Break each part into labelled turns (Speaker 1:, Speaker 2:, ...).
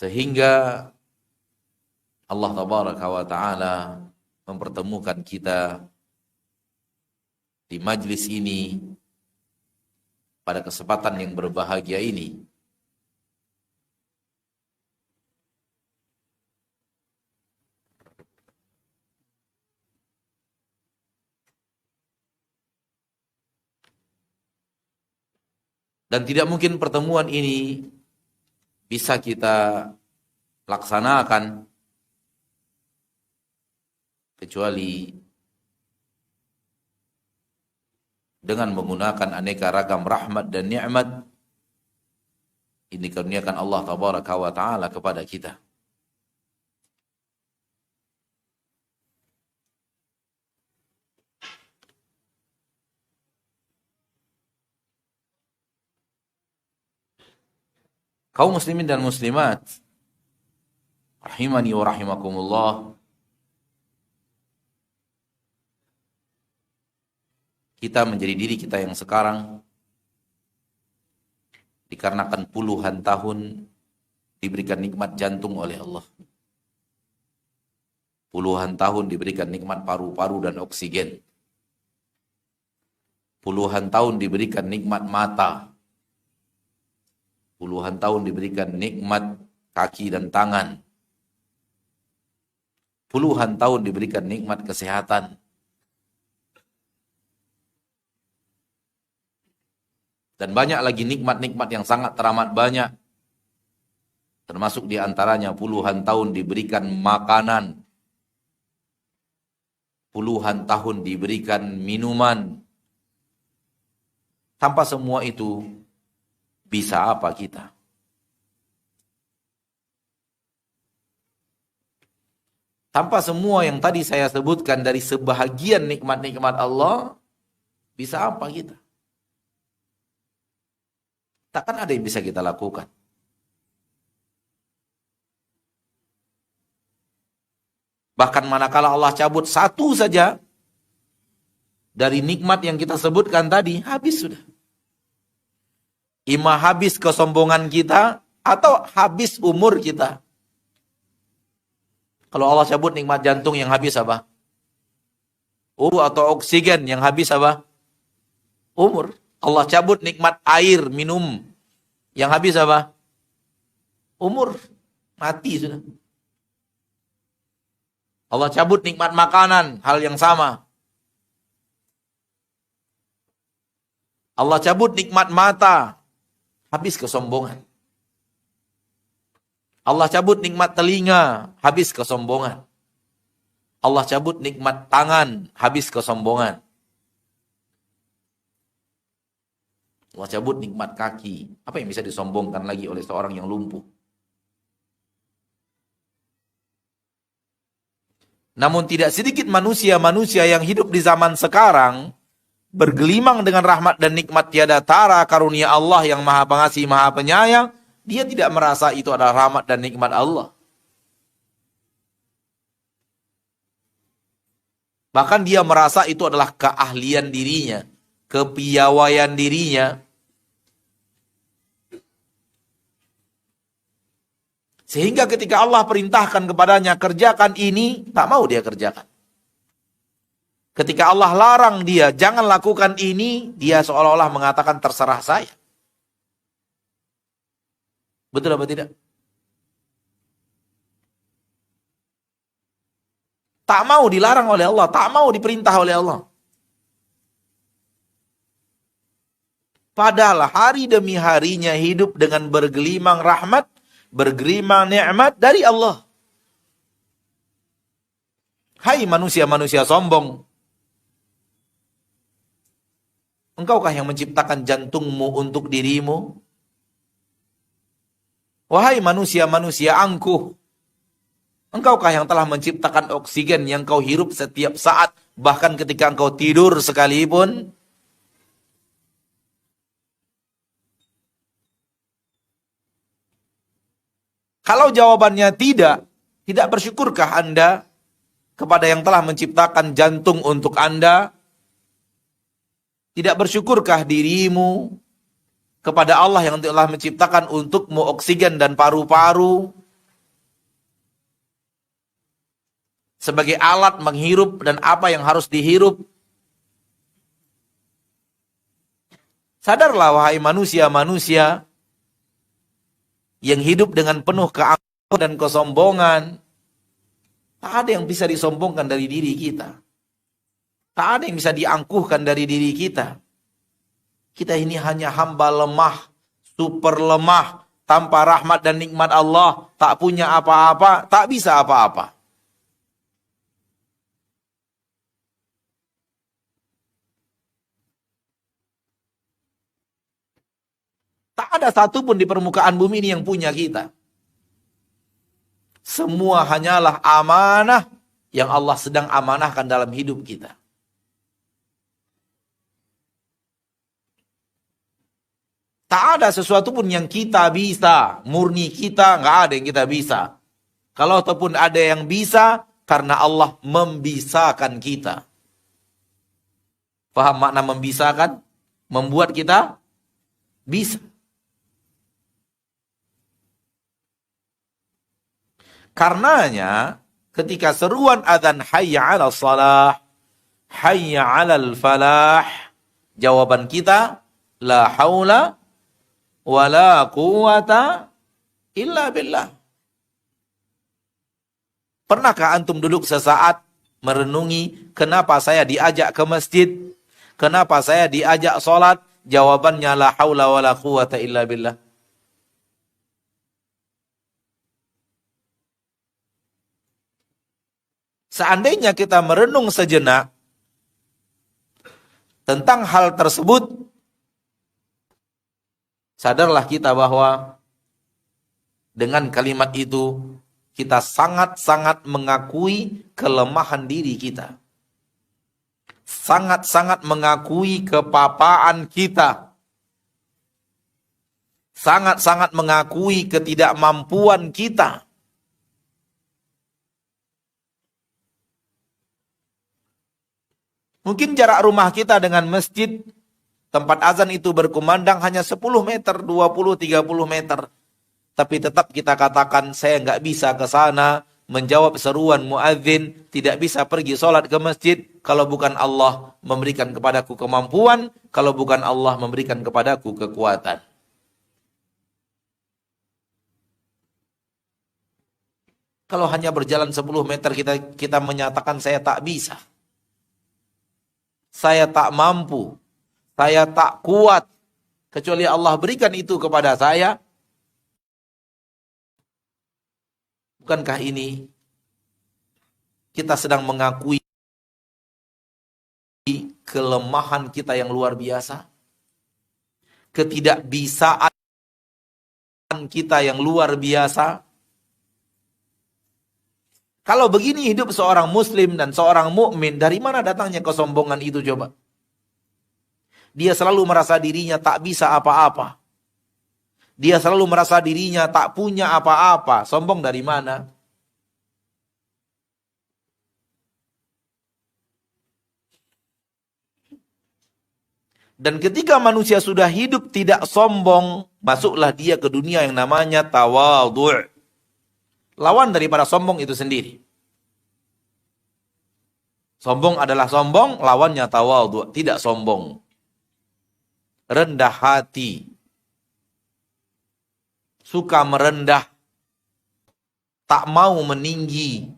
Speaker 1: Sehingga Allah Tabaraka wa Ta'ala mempertemukan kita di majlis ini pada kesempatan yang berbahagia ini. Dan tidak mungkin pertemuan ini bisa kita laksanakan kecuali dengan menggunakan aneka ragam rahmat dan nikmat ini dikaruniakan Allah Tabaraka wa Ta'ala kepada kita. Kaum muslimin dan muslimat, rahimani wa rahimakumullah, kita menjadi diri kita yang sekarang dikarenakan puluhan tahun diberikan nikmat jantung oleh Allah. Puluhan tahun diberikan nikmat paru-paru dan oksigen. Puluhan tahun diberikan nikmat mata. Puluhan tahun diberikan nikmat kaki dan tangan. Puluhan tahun diberikan nikmat kesehatan. Dan banyak lagi nikmat-nikmat yang sangat teramat banyak. Termasuk diantaranya puluhan tahun diberikan makanan. Puluhan tahun diberikan minuman. Tanpa semua itu, bisa apa kita? Tanpa semua yang tadi saya sebutkan dari sebahagian nikmat-nikmat Allah, bisa apa kita? Takkan ada yang bisa kita lakukan. Bahkan manakala Allah cabut satu saja dari nikmat yang kita sebutkan tadi, habis sudah. Ima habis kesombongan kita atau habis umur kita. Kalau Allah cabut nikmat jantung, yang habis apa? Umur. Atau oksigen, yang habis apa? Umur. Allah cabut nikmat air minum, yang habis apa? Umur. Mati sudah. Allah cabut nikmat makanan, hal yang sama. Allah cabut nikmat mata, habis kesombongan. Allah cabut nikmat telinga, habis kesombongan. Allah cabut nikmat tangan, habis kesombongan. Allah cabut nikmat kaki. Apa yang bisa disombongkan lagi oleh seorang yang lumpuh? Namun tidak sedikit manusia-manusia yang hidup di zaman sekarang bergelimang dengan rahmat dan nikmat tiada tara karunia Allah yang Maha Pengasih, Maha Penyayang, dia tidak merasa itu adalah rahmat dan nikmat Allah. Bahkan dia merasa itu adalah keahlian dirinya, kepiawaian dirinya. Sehingga ketika Allah perintahkan kepadanya kerjakan ini, tak mau dia kerjakan. Ketika Allah larang dia, jangan lakukan ini, dia seolah-olah mengatakan terserah saya. Betul apa tidak? Tak mau dilarang oleh Allah, tak mau diperintah oleh Allah. Padahal hari demi harinya hidup dengan bergelimang rahmat, bergelimang nikmat dari Allah. Hai manusia-manusia sombong, engkaukah yang menciptakan jantungmu untuk dirimu? Wahai manusia-manusia angkuh, engkaukah yang telah menciptakan oksigen yang kau hirup setiap saat, bahkan ketika engkau tidur sekalipun? Kalau jawabannya tidak bersyukurkah Anda kepada yang telah menciptakan jantung untuk Anda? Tidak bersyukurkah dirimu kepada Allah yang telah menciptakan untukmu oksigen dan paru-paru? sebagai alat menghirup dan apa yang harus dihirup. Sadarlah wahai manusia-manusia yang hidup dengan penuh keangkuhan dan kesombongan. Tak ada yang bisa disombongkan dari diri kita. Tak ada yang bisa diangkuhkan dari diri kita. Kita ini hanya hamba lemah, super lemah, tanpa rahmat dan nikmat Allah, tak punya apa-apa, tak bisa apa-apa. Tak ada satupun di permukaan bumi ini yang punya kita. Semua hanyalah amanah yang Allah sedang amanahkan dalam hidup kita. Tak ada sesuatu pun yang kita bisa, murni kita, nggak ada yang kita bisa. Kalau ataupun ada yang bisa, karena Allah membisakan kita. Paham makna membisakan? Membuat kita bisa. Karenanya, ketika seruan adzan hayya 'alal shalah, hayya 'alal falah, jawaban kita, la haula wala quwata illa billah. Pernahkah antum duduk sesaat merenungi kenapa saya diajak ke masjid? Kenapa saya diajak sholat? Jawabannya la haula wala quwata illa billah. Seandainya kita merenung sejenak tentang hal tersebut, sadarlah kita bahwa dengan kalimat itu kita sangat-sangat mengakui kelemahan diri kita. Sangat-sangat mengakui kepapaan kita. Sangat-sangat mengakui ketidakmampuan kita. Mungkin jarak rumah kita dengan masjid tempat azan itu berkumandang hanya 10 meter, 20, 30 meter. Tapi tetap kita katakan, saya nggak bisa ke sana menjawab seruan muadzin, tidak bisa pergi sholat ke masjid, kalau bukan Allah memberikan kepadaku kemampuan, kalau bukan Allah memberikan kepadaku kekuatan. Kalau hanya berjalan 10 meter kita menyatakan saya tak bisa. Saya tak mampu. Saya tak kuat. Kecuali Allah berikan itu kepada saya. Bukankah ini kita sedang mengakui kelemahan kita yang luar biasa? Ketidakbisaan kita yang luar biasa? Kalau begini hidup seorang muslim dan seorang mukmin, dari mana datangnya kesombongan itu coba? Dia selalu merasa dirinya tak bisa apa-apa. Dia selalu merasa dirinya tak punya apa-apa. Sombong dari mana? Dan ketika manusia sudah hidup tidak sombong, masuklah dia ke dunia yang namanya tawadhu'. Lawan daripada sombong itu sendiri. Sombong adalah sombong, lawannya tawadhu', tidak sombong. Rendah hati. Suka merendah. Tak mau meninggi.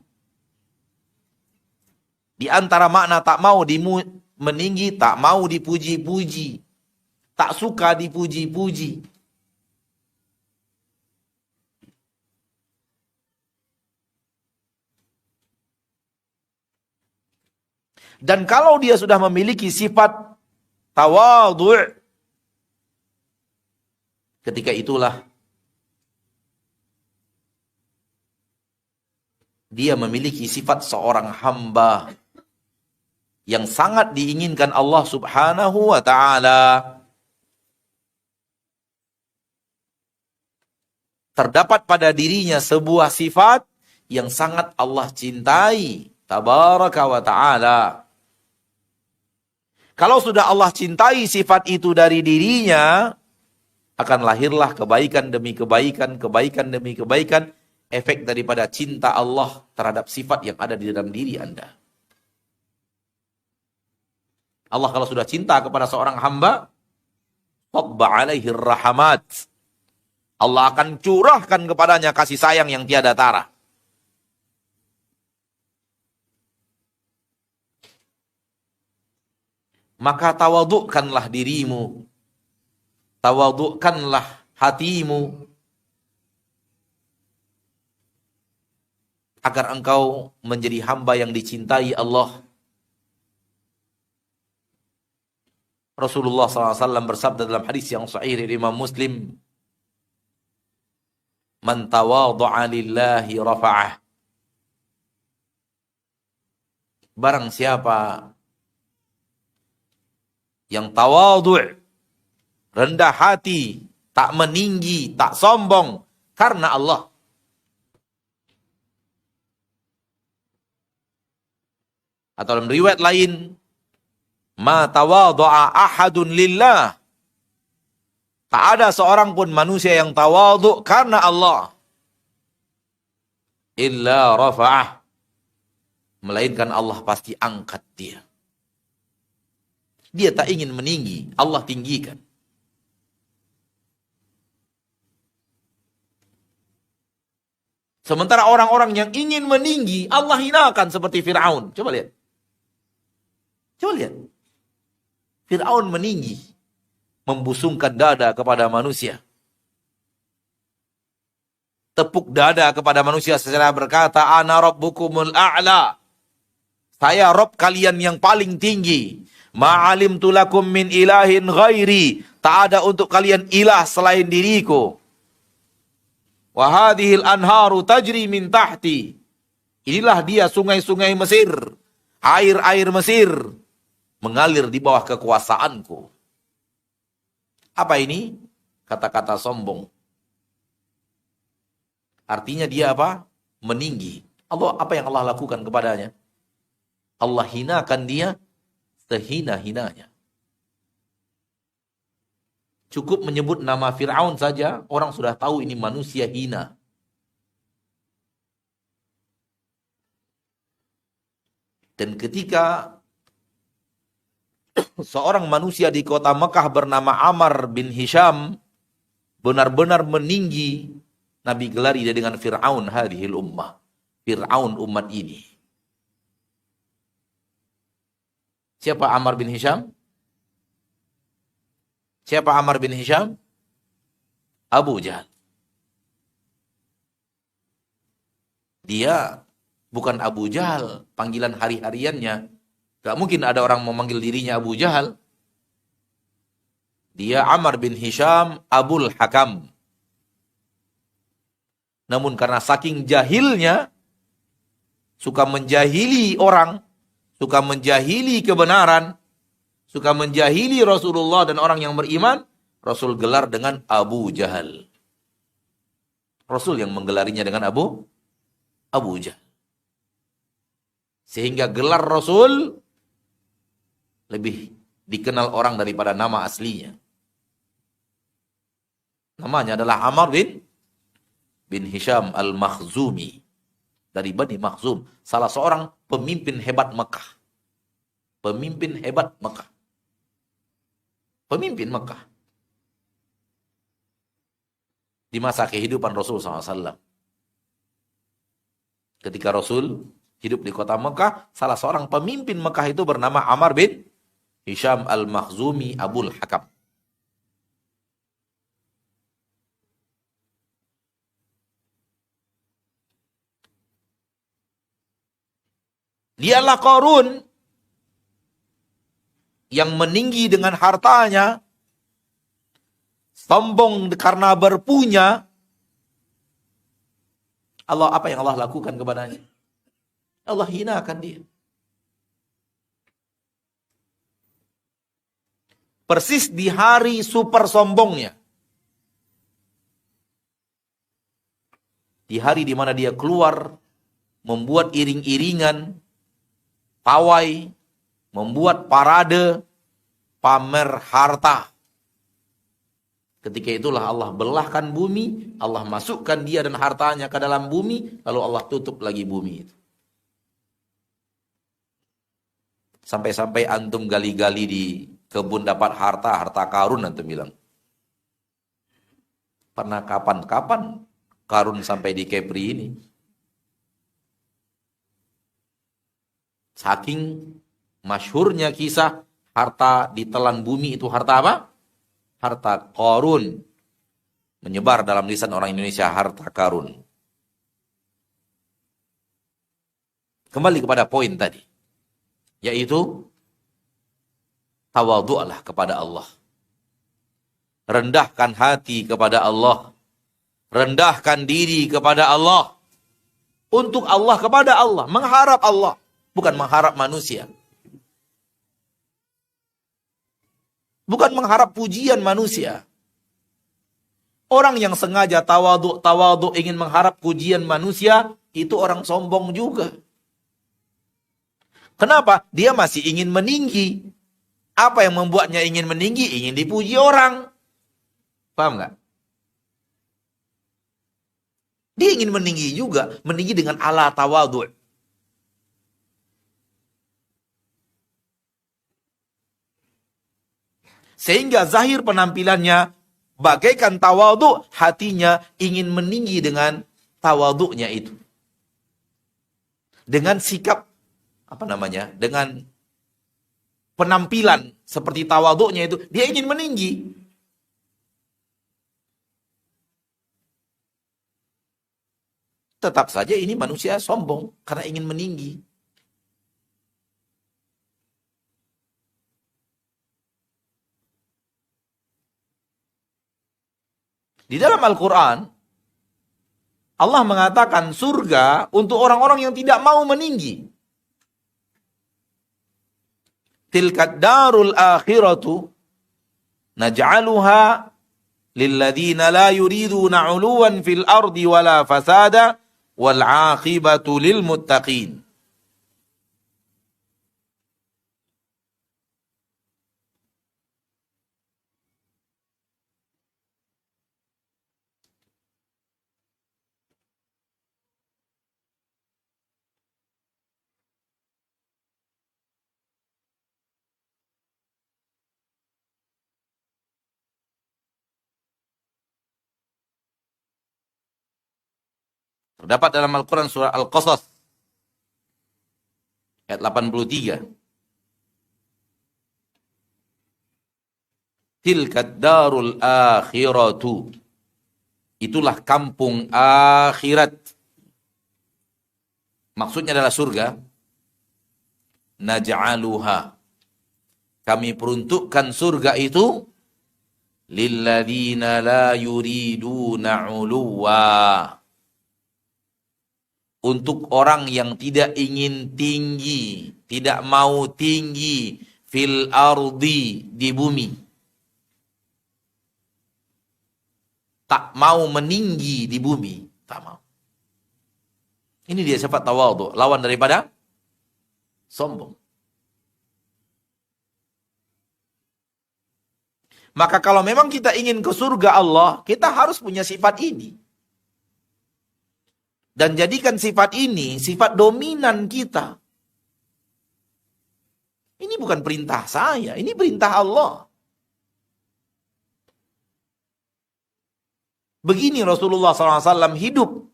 Speaker 1: Di antara makna tak mau meninggi, tak mau dipuji-puji. Tak suka dipuji-puji. Dan kalau dia sudah memiliki sifat tawadhu', ketika itulah dia memiliki sifat seorang hamba yang sangat diinginkan Allah Subhanahu wa ta'ala. Terdapat pada dirinya sebuah sifat yang sangat Allah cintai, tabaraka wa ta'ala. Kalau sudah Allah cintai sifat itu dari dirinya, akan lahirlah kebaikan demi kebaikan, kebaikan demi kebaikan efek daripada cinta Allah terhadap sifat yang ada di dalam diri Anda. Allah kalau sudah cinta kepada seorang hamba, tabba alaihi rahmat. Allah akan curahkan kepadanya kasih sayang yang tiada tara. Maka tawadukkanlah dirimu, tawadukkanlah hatimu, agar engkau menjadi hamba yang dicintai Allah. Rasulullah SAW bersabda dalam hadis yang sahih dari Imam Muslim, "Man tawadhu'a lillahi rafa'ah." Barang siapa yang tawadhu', rendah hati, tak meninggi, tak sombong karena Allah, atau dalam riwayat lain, ma tawadhu'a ahadun lillah, tak ada seorang pun manusia yang tawadhu karena Allah, illa rafa'ah, melainkan Allah pasti angkat dia. Dia tak ingin meninggi, Allah tinggikan. Sementara orang-orang yang ingin meninggi, Allah hinakan seperti Fir'aun. Coba lihat. Coba lihat. Fir'aun meninggi, membusungkan dada kepada manusia. Tepuk dada kepada manusia secara berkata, "Ana rabbukumul a'la." Saya Rob kalian yang paling tinggi. Ma'alimtu lakum min ilahin ghairi. Tak ada untuk kalian ilah selain diriku. Wa hadhil anharu tajri min tahti. Inilah dia sungai-sungai Mesir. Air-air Mesir mengalir di bawah kekuasaanku. Apa ini? Kata-kata sombong. Artinya dia apa? Meninggi. Allah, apa yang Allah lakukan kepadanya? Allah hinakan dia sehina-hinanya. Cukup menyebut nama Fir'aun saja, orang sudah tahu ini manusia hina. Dan ketika seorang manusia di kota Mekah bernama Amr bin Hisham benar-benar meninggi, Nabi gelari dia dengan Fir'aun hadhil ummah. Fir'aun umat ini. Siapa Amr bin Hisham? Siapa Amr bin Hisham? Abu Jahal. Dia bukan Abu Jahal, panggilan hari-hariannya. Gak mungkin ada orang memanggil dirinya Abu Jahal. Dia Amr bin Hisham Abul Hakam. Namun karena saking jahilnya, suka menjahili orang, suka menjahili kebenaran, suka menjahili Rasulullah dan orang yang beriman, Rasul gelar dengan Abu Jahal. Rasul yang menggelarinya dengan Abu Jahal. Sehingga gelar Rasul lebih dikenal orang daripada nama aslinya. Namanya adalah Amr bin Hisham al-Makhzumi. Dari Bani Makhzum. Salah seorang pemimpin hebat Mekah. Pemimpin hebat Mekah. Pemimpin Mekah. Di masa kehidupan Rasul SAW. Ketika Rasul hidup di kota Mekah, salah seorang pemimpin Mekah itu bernama Amr bin Hisham al-Makhzumi Abul Hakam. Dialah Qarun yang meninggi dengan hartanya, sombong karena berpunya. Allah, apa yang Allah lakukan kepadanya? Allah hinakan dia. Persis di hari super sombongnya. Di hari di mana dia keluar, membuat iring-iringan, pawai, membuat parade, pamer harta. Ketika itulah Allah belahkan bumi, Allah masukkan dia dan hartanya ke dalam bumi, lalu Allah tutup lagi bumi itu. Sampai-sampai antum gali-gali di kebun dapat harta karun antum bilang. Pernah kapan karun sampai di Kepri ini? Saking masyhurnya kisah harta ditelan bumi itu harta apa? Harta karun. Menyebar dalam lisan orang Indonesia harta karun. Kembali kepada poin tadi. Yaitu tawadhu'lah kepada Allah. Rendahkan hati kepada Allah. Rendahkan diri kepada Allah. Untuk Allah, kepada Allah. Mengharap Allah. Bukan mengharap manusia. Bukan mengharap pujian manusia. Orang yang sengaja tawadhu ingin mengharap pujian manusia, itu orang sombong juga. Kenapa? Dia masih ingin meninggi. Apa yang membuatnya ingin meninggi? Ingin dipuji orang. Paham nggak? Dia ingin meninggi juga. Meninggi dengan ala tawadhu. Sehingga zahir penampilannya bagaikan tawadhu, hatinya ingin meninggi dengan tawadhu'nya itu. Dengan sikap dengan penampilan seperti tawadhu'nya itu, dia ingin meninggi. Tetap saja ini manusia sombong karena ingin meninggi. Di dalam Al-Quran, Allah mengatakan surga untuk orang-orang yang tidak mau meninggi. Tilkad darul akhiratu naj'aluha lilladina la yuriduna 'uluwan fil ardi wala fasada wal 'aqibatu lil muttaqin. Terdapat dalam Al-Quran surah Al-Qasas ayat 83. Tilkad darul akhiratu. Itulah kampung akhirat. Maksudnya adalah surga. Naj'aluha. Kami peruntukkan surga itu lilladzina la yuriduna 'uluwa. Untuk orang yang tidak ingin tinggi, tidak mau tinggi fil ardi, di bumi. Tak mau meninggi di bumi, tak mau. Ini dia sifat tawadhu, lawan daripada sombong. Maka kalau memang kita ingin ke surga Allah, kita harus punya sifat ini. Dan jadikan sifat ini sifat dominan kita. Ini bukan perintah saya, ini perintah Allah. Begini Rasulullah SAW hidup.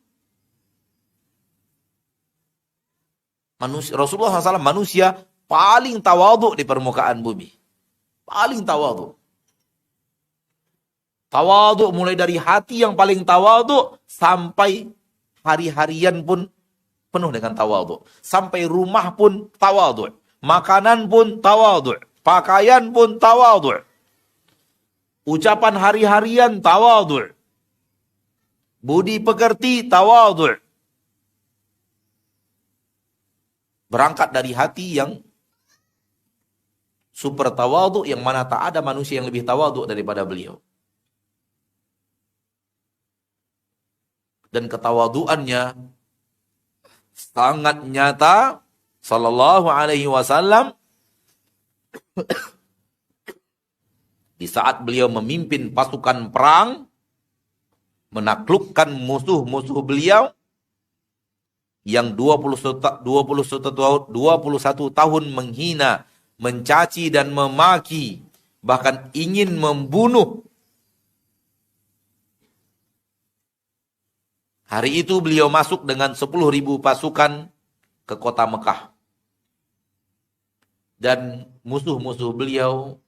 Speaker 1: Rasulullah SAW manusia paling tawadhu di permukaan bumi. Paling tawadhu. Tawadhu mulai dari hati yang paling tawadhu sampai hari-harian pun penuh dengan tawadhu. Sampai rumah pun tawadhu. Makanan pun tawadhu. Pakaian pun tawadhu. Ucapan hari-harian tawadhu. Budi pekerti tawadhu. Berangkat dari hati yang super tawadhu, yang mana tak ada manusia yang lebih tawadhu daripada beliau. Dan ketawaduannya sangat nyata, sallallahu alaihi wasallam Di saat beliau memimpin pasukan perang, menaklukkan musuh-musuh beliau yang 21 tahun menghina, mencaci dan memaki, bahkan ingin membunuh. Hari itu beliau masuk dengan 10.000 pasukan ke kota Mekah. Dan musuh-musuh beliau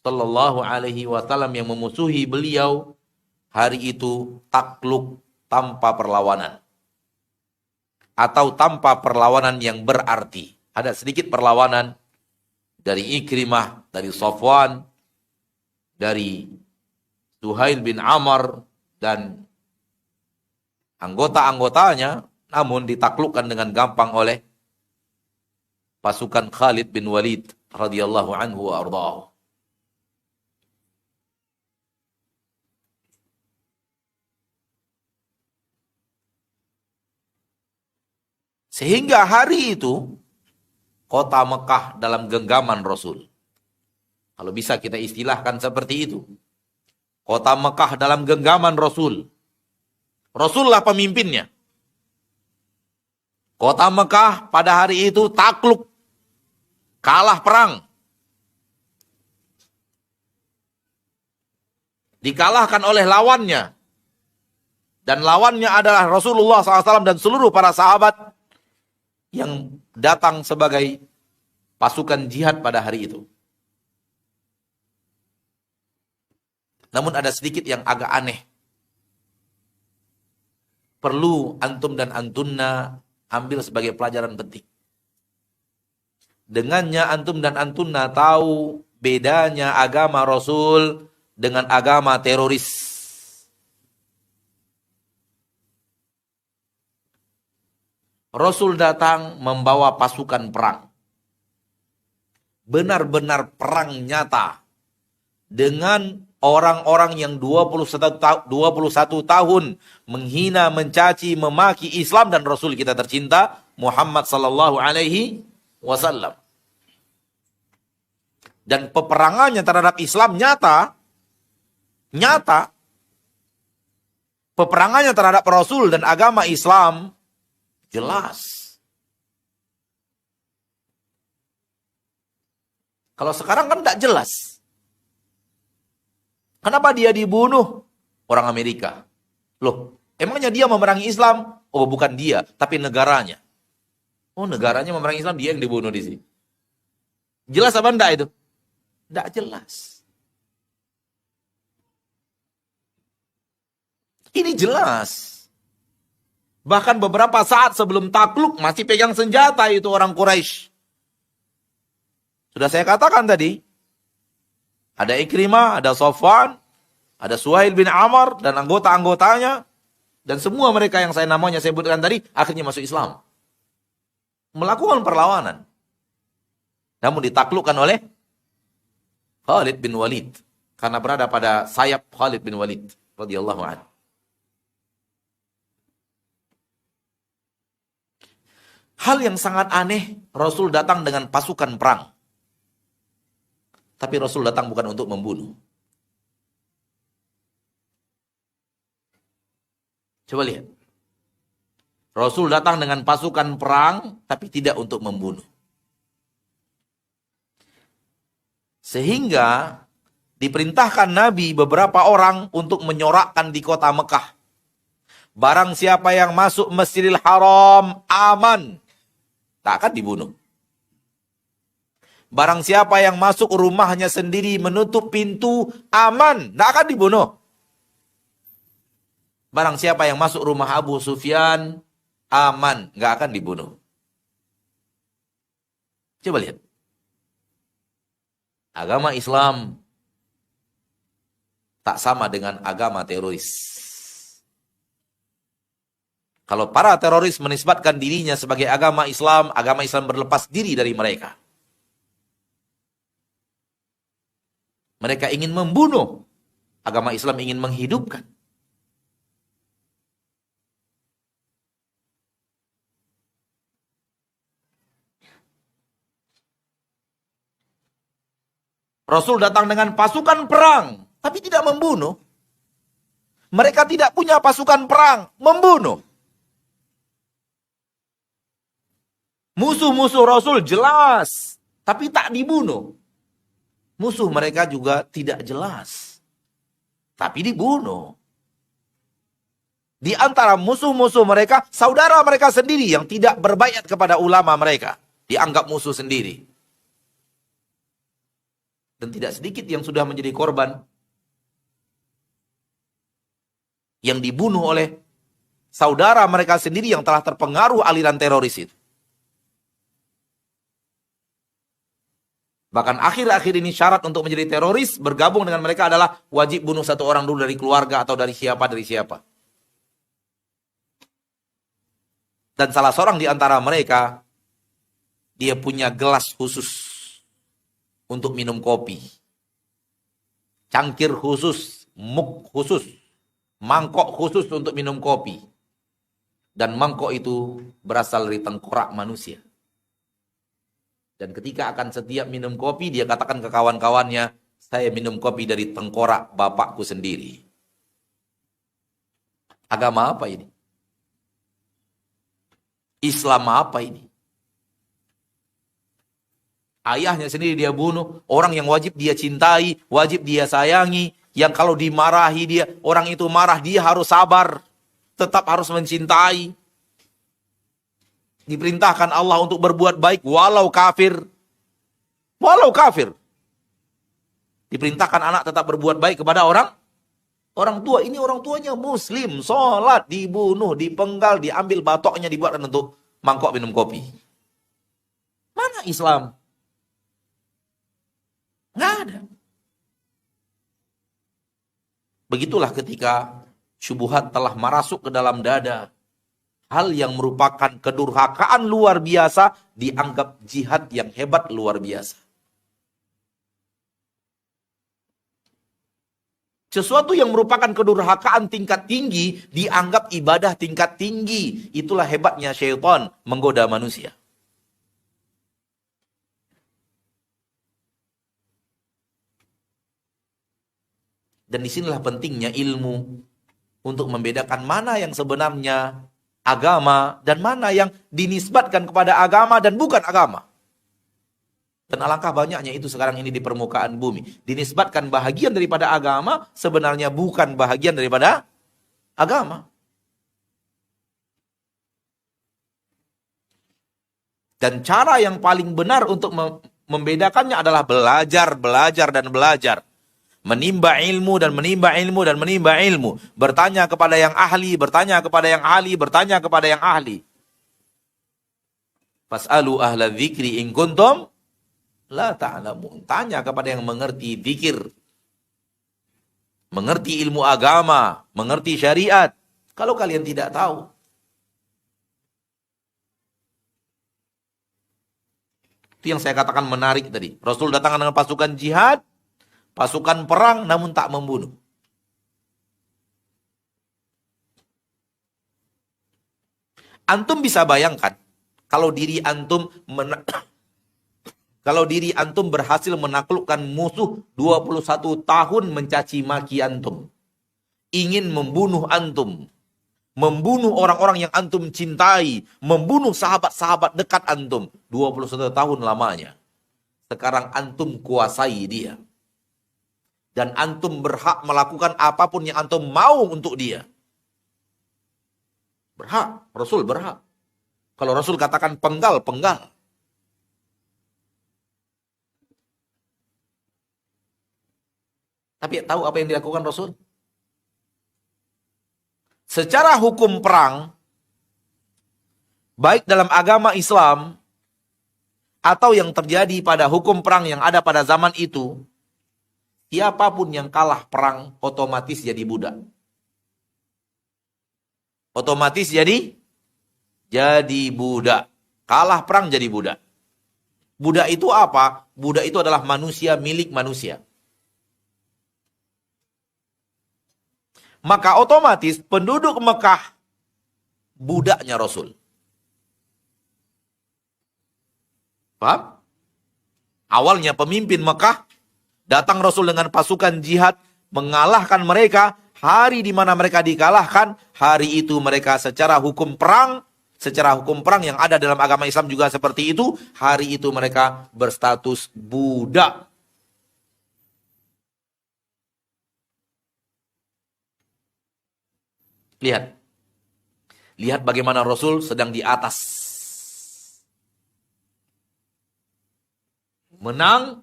Speaker 1: sallallahu alaihi wasallam yang memusuhi beliau hari itu takluk tanpa perlawanan. Atau tanpa perlawanan yang berarti. Ada sedikit perlawanan dari Ikrimah, dari Safwan, dari Suhail bin Amr, dan anggota-anggotanya, namun ditaklukkan dengan gampang oleh pasukan Khalid bin Walid radhiyallahu anhu wa ardhahu. Sehingga hari itu kota Mekah dalam genggaman Rasul. Kalau bisa kita istilahkan seperti itu. Kota Mekah dalam genggaman Rasul. Rasullah pemimpinnya. Kota Mekah pada hari itu takluk, kalah perang. Dikalahkan oleh lawannya. Dan lawannya adalah Rasulullah SAW dan seluruh para sahabat yang datang sebagai pasukan jihad pada hari itu. Namun ada sedikit yang agak aneh. Perlu antum dan antunna ambil sebagai pelajaran penting. Dengannya antum dan antunna tahu bedanya agama Rasul dengan agama teroris. Rasul datang membawa pasukan perang. Benar-benar perang nyata. Dengan orang-orang yang 21 tahun menghina, mencaci, memaki Islam dan Rasul kita tercinta Muhammad sallallahu alaihi wasallam. Dan peperangannya terhadap Islam nyata. Peperangannya terhadap Rasul dan agama Islam jelas. Kalau sekarang kan tidak jelas. Kenapa dia dibunuh? Orang Amerika. Loh, emangnya dia memerangi Islam? Oh, bukan dia, tapi negaranya. Oh, negaranya memerangi Islam, dia yang dibunuh di sini. Jelas apa enggak itu? Enggak jelas. Ini jelas. Bahkan beberapa saat sebelum takluk masih pegang senjata itu orang Quraisy. Sudah saya katakan tadi. Ada Ikrimah, ada Safwan, ada Suhail bin Amr dan anggota-anggotanya. Dan semua mereka yang saya namanya sebutkan tadi akhirnya masuk Islam. Melakukan perlawanan. Namun ditaklukkan oleh Khalid bin Walid. Karena berada pada sayap Khalid bin Walid radhiyallahu anhu. Hal yang sangat aneh, Rasul datang dengan pasukan perang. Tapi Rasul datang bukan untuk membunuh. Coba lihat. Rasul datang dengan pasukan perang, tapi tidak untuk membunuh. Sehingga diperintahkan Nabi beberapa orang untuk menyorakkan di kota Mekah. Barang siapa yang masuk Masjidil Haram aman, tak akan dibunuh. Barang siapa yang masuk rumahnya sendiri menutup pintu aman, tak akan dibunuh. Barang siapa yang masuk rumah Abu Sufyan aman, nggak akan dibunuh. Coba lihat. Agama Islam tak sama dengan agama teroris. Kalau para teroris menisbatkan dirinya sebagai agama Islam berlepas diri dari mereka. Mereka ingin membunuh. Agama Islam ingin menghidupkan. Rasul datang dengan pasukan perang, tapi tidak membunuh. Mereka tidak punya pasukan perang, membunuh. Musuh-musuh Rasul jelas, tapi tak dibunuh. Musuh mereka juga tidak jelas, tapi dibunuh. Di antara musuh-musuh mereka, saudara mereka sendiri yang tidak berbaiat kepada ulama mereka. Dianggap musuh sendiri. Dan tidak sedikit yang sudah menjadi korban. Yang dibunuh oleh saudara mereka sendiri yang telah terpengaruh aliran teroris itu. Bahkan akhir-akhir ini syarat untuk menjadi teroris, bergabung dengan mereka adalah wajib bunuh satu orang dulu dari keluarga atau dari siapa. Dan salah seorang di antara mereka, dia punya gelas khusus untuk minum kopi. Cangkir khusus, muk khusus, mangkok khusus untuk minum kopi. Dan mangkok itu berasal dari tengkorak manusia. Dan ketika akan setiap minum kopi, dia katakan ke kawan-kawannya, saya minum kopi dari tengkorak bapakku sendiri. Agama apa ini? Islam apa ini? Ayahnya sendiri dia bunuh, orang yang wajib dia cintai, wajib dia sayangi, yang kalau dimarahi dia, orang itu marah, dia harus sabar, tetap harus mencintai. Diperintahkan Allah untuk berbuat baik walau kafir. Walau kafir. Diperintahkan anak tetap berbuat baik kepada orang tua. Ini orang tuanya muslim, sholat, dibunuh, dipenggal, diambil batoknya, dibuatkan untuk mangkok minum kopi. Mana Islam? Nggak ada. Begitulah ketika syubhat telah merasuk ke dalam dada. Hal yang merupakan kedurhakaan luar biasa dianggap jihad yang hebat luar biasa. Sesuatu yang merupakan kedurhakaan tingkat tinggi dianggap ibadah tingkat tinggi. Itulah hebatnya syaitan menggoda manusia. Dan disinilah pentingnya ilmu untuk membedakan mana yang sebenarnya agama dan mana yang dinisbatkan kepada agama dan bukan agama. Dan alangkah banyaknya itu sekarang ini di permukaan bumi. Dinisbatkan bahagian daripada agama, sebenarnya bukan bahagian daripada agama. Dan cara yang paling benar untuk membedakannya adalah belajar, dan belajar. Menimba ilmu dan menimba ilmu dan menimba ilmu. Bertanya kepada yang ahli, bertanya kepada yang ahli, bertanya kepada yang ahli. Fas'alu ahla dzikri in kuntum la ta'lamun. Tanya kepada yang mengerti zikir. Mengerti ilmu agama, mengerti syariat. Kalau kalian tidak tahu. Itu yang saya katakan menarik tadi. Rasul datang dengan pasukan jihad, pasukan perang namun tak membunuh. Antum bisa bayangkan kalau diri antum berhasil menaklukkan musuh 21 tahun mencaci maki antum, ingin membunuh antum, membunuh orang-orang yang antum cintai, membunuh sahabat-sahabat dekat antum 21 tahun lamanya. Sekarang antum kuasai dia. Dan antum berhak melakukan apapun yang antum mau untuk dia. Berhak. Rasul berhak. Kalau Rasul katakan penggal, penggal. Tapi tahu apa yang dilakukan Rasul? Secara hukum perang, baik dalam agama Islam, atau yang terjadi pada hukum perang yang ada pada zaman itu, siapapun yang kalah perang otomatis jadi budak. Otomatis jadi budak. Kalah perang jadi budak. Budak itu apa? Budak itu adalah manusia milik manusia. Maka otomatis penduduk Mekah budaknya Rasul. Paham? Awalnya pemimpin Mekah Datang Rasul dengan pasukan jihad, mengalahkan mereka. Hari di mana mereka dikalahkan, hari itu mereka secara hukum perang yang ada dalam agama Islam juga seperti itu, hari itu mereka berstatus budak. Lihat bagaimana Rasul sedang di atas. Menang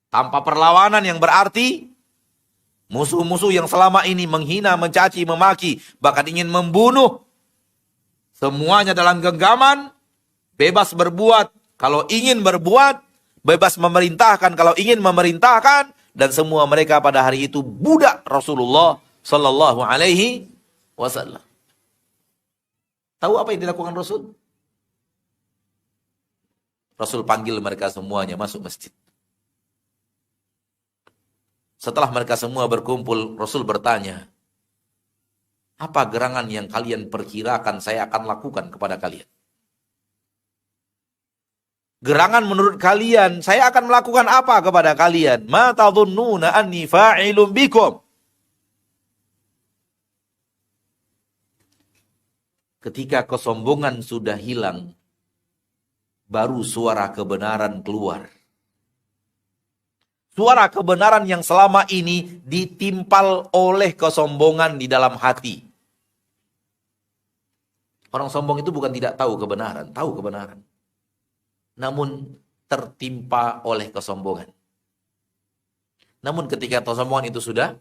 Speaker 1: tanpa perlawanan, yang berarti musuh-musuh yang selama ini menghina, mencaci, memaki, bahkan ingin membunuh, semuanya dalam genggaman, bebas berbuat kalau ingin berbuat, bebas memerintahkan kalau ingin memerintahkan, dan semua mereka pada hari itu budak Rasulullah Sallallahu Alaihi Wasallam. Tahu apa yang dilakukan Rasul? Rasul panggil mereka semuanya masuk masjid. Setelah mereka semua berkumpul, Rasul bertanya, apa gerangan yang kalian perkirakan saya akan lakukan kepada kalian? Gerangan menurut kalian, saya akan melakukan apa kepada kalian? Ma tadhunnuna anni fa'ilun bikum. Ketika kesombongan sudah hilang, baru suara kebenaran keluar. Suara kebenaran yang selama ini ditimpal oleh kesombongan di dalam hati. Orang sombong itu bukan tidak tahu kebenaran, tahu kebenaran. Namun tertimpa oleh kesombongan. Namun ketika kesombongan itu sudah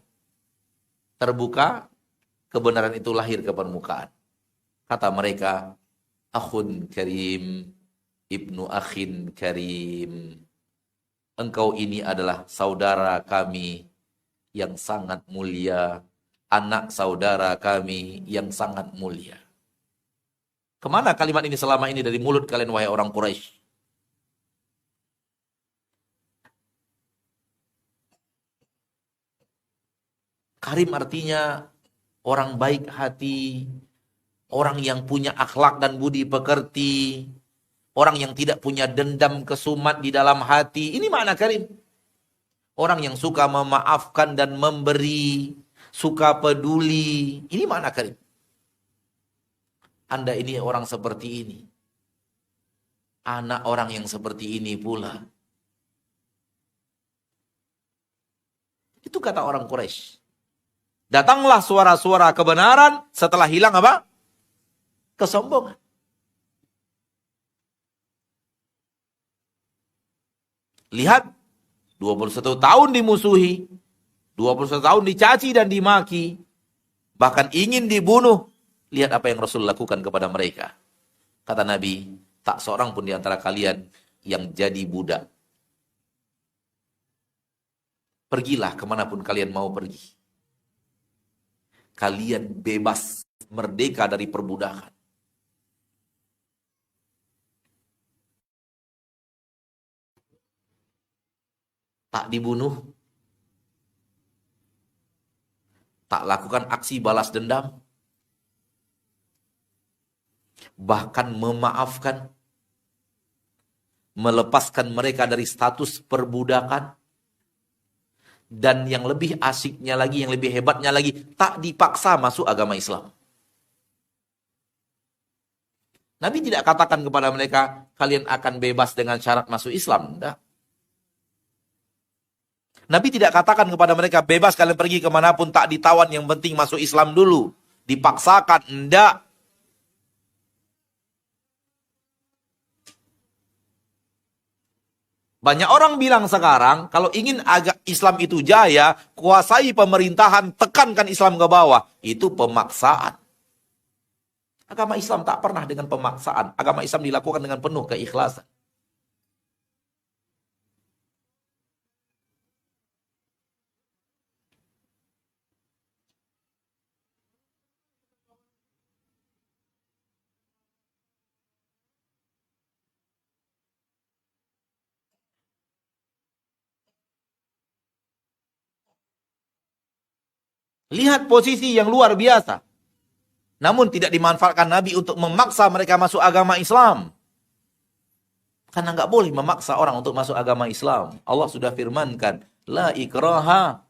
Speaker 1: terbuka, kebenaran itu lahir ke permukaan. Kata mereka, akhun karim, ibnu akhin karim. Engkau ini adalah saudara kami yang sangat mulia, anak saudara kami yang sangat mulia. Kemana kalimat ini selama ini dari mulut kalian, wahai orang Quraisy? Karim artinya orang baik hati, orang yang punya akhlak dan budi pekerti, orang yang tidak punya dendam kesumat di dalam hati. Ini makna karim. Orang yang suka memaafkan dan memberi, suka peduli. Ini makna karim. Anda ini orang seperti ini. Anak orang yang seperti ini pula. Itu kata orang Quraisy. Datanglah suara-suara kebenaran setelah hilang apa? Kesombongan. Lihat, 21 tahun dimusuhi, 21 tahun dicaci dan dimaki, bahkan ingin dibunuh. Lihat apa yang Rasul lakukan kepada mereka. Kata Nabi, tak seorang pun di antara kalian yang jadi budak. Pergilah kemanapun kalian mau pergi. Kalian bebas, merdeka dari perbudakan. Tak dibunuh, tak lakukan aksi balas dendam, bahkan memaafkan, melepaskan mereka dari status perbudakan, dan yang lebih asiknya lagi, yang lebih hebatnya lagi, tak dipaksa masuk agama Islam. Nabi tidak katakan kepada mereka, kalian akan bebas dengan syarat masuk Islam. Tidak. Nabi tidak katakan kepada mereka, bebas kalian pergi kemanapun, tak ditawan, yang penting masuk Islam dulu. Dipaksakan, enggak. Banyak orang bilang sekarang, kalau ingin agak Islam itu jaya, kuasai pemerintahan, tekankan Islam ke bawah. Itu pemaksaan. Agama Islam tak pernah dengan pemaksaan. Agama Islam dilakukan dengan penuh keikhlasan. Lihat posisi yang luar biasa. Namun tidak dimanfaatkan Nabi untuk memaksa mereka masuk agama Islam. Karena nggak boleh memaksa orang untuk masuk agama Islam. Allah sudah firmankan, La ikraha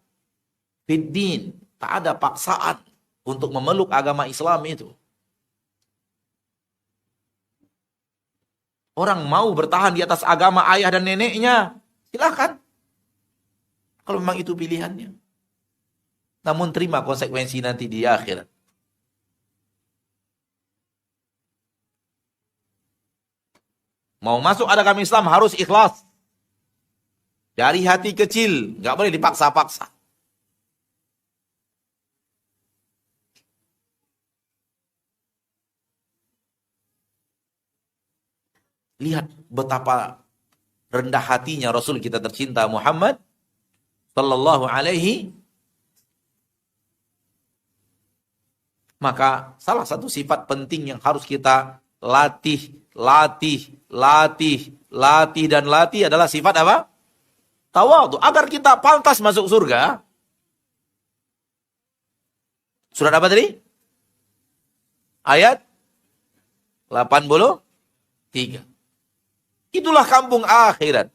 Speaker 1: fid din. Tak ada paksaan untuk memeluk agama Islam itu. Orang mau bertahan di atas agama ayah dan neneknya, silakan. Kalau memang itu pilihannya. Namun terima konsekuensi nanti di akhirat. Mau masuk agama Islam harus ikhlas. Dari hati kecil, nggak boleh dipaksa-paksa. Lihat betapa rendah hatinya Rasul kita tercinta Muhammad sallallahu alaihi. Maka salah satu sifat penting yang harus kita latih adalah sifat apa? Tawadhu, agar kita pantas masuk surga. Surat apa tadi? Ayat 83. Itulah kampung akhirat.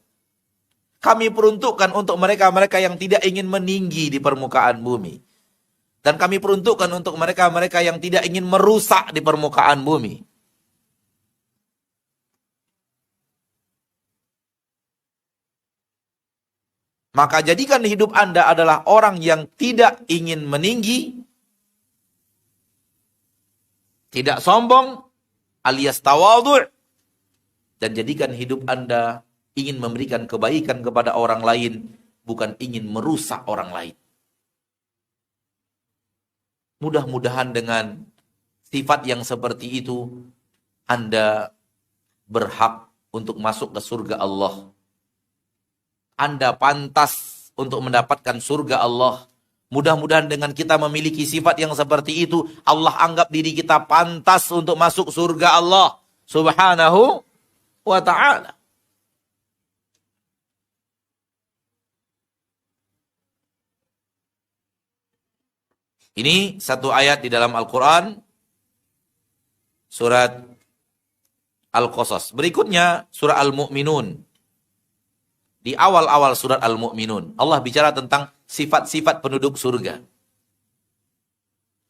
Speaker 1: Kami peruntukkan untuk mereka-mereka yang tidak ingin meninggi di permukaan bumi. Dan kami peruntukkan untuk mereka-mereka yang tidak ingin merusak di permukaan bumi. Maka jadikan hidup Anda adalah orang yang tidak ingin meninggi, tidak sombong, alias tawadhu'. Dan jadikan hidup Anda ingin memberikan kebaikan kepada orang lain, bukan ingin merusak orang lain. Mudah-mudahan dengan sifat yang seperti itu, Anda berhak untuk masuk ke surga Allah. Anda pantas untuk mendapatkan surga Allah. Mudah-mudahan dengan kita memiliki sifat yang seperti itu, Allah anggap diri kita pantas untuk masuk surga Allah Subhanahu wa ta'ala. Ini satu ayat di dalam Al-Quran, surat Al-Qasas. Berikutnya surah Al-Mu'minun. Di awal-awal surat Al-Mu'minun, Allah bicara tentang sifat-sifat penduduk surga.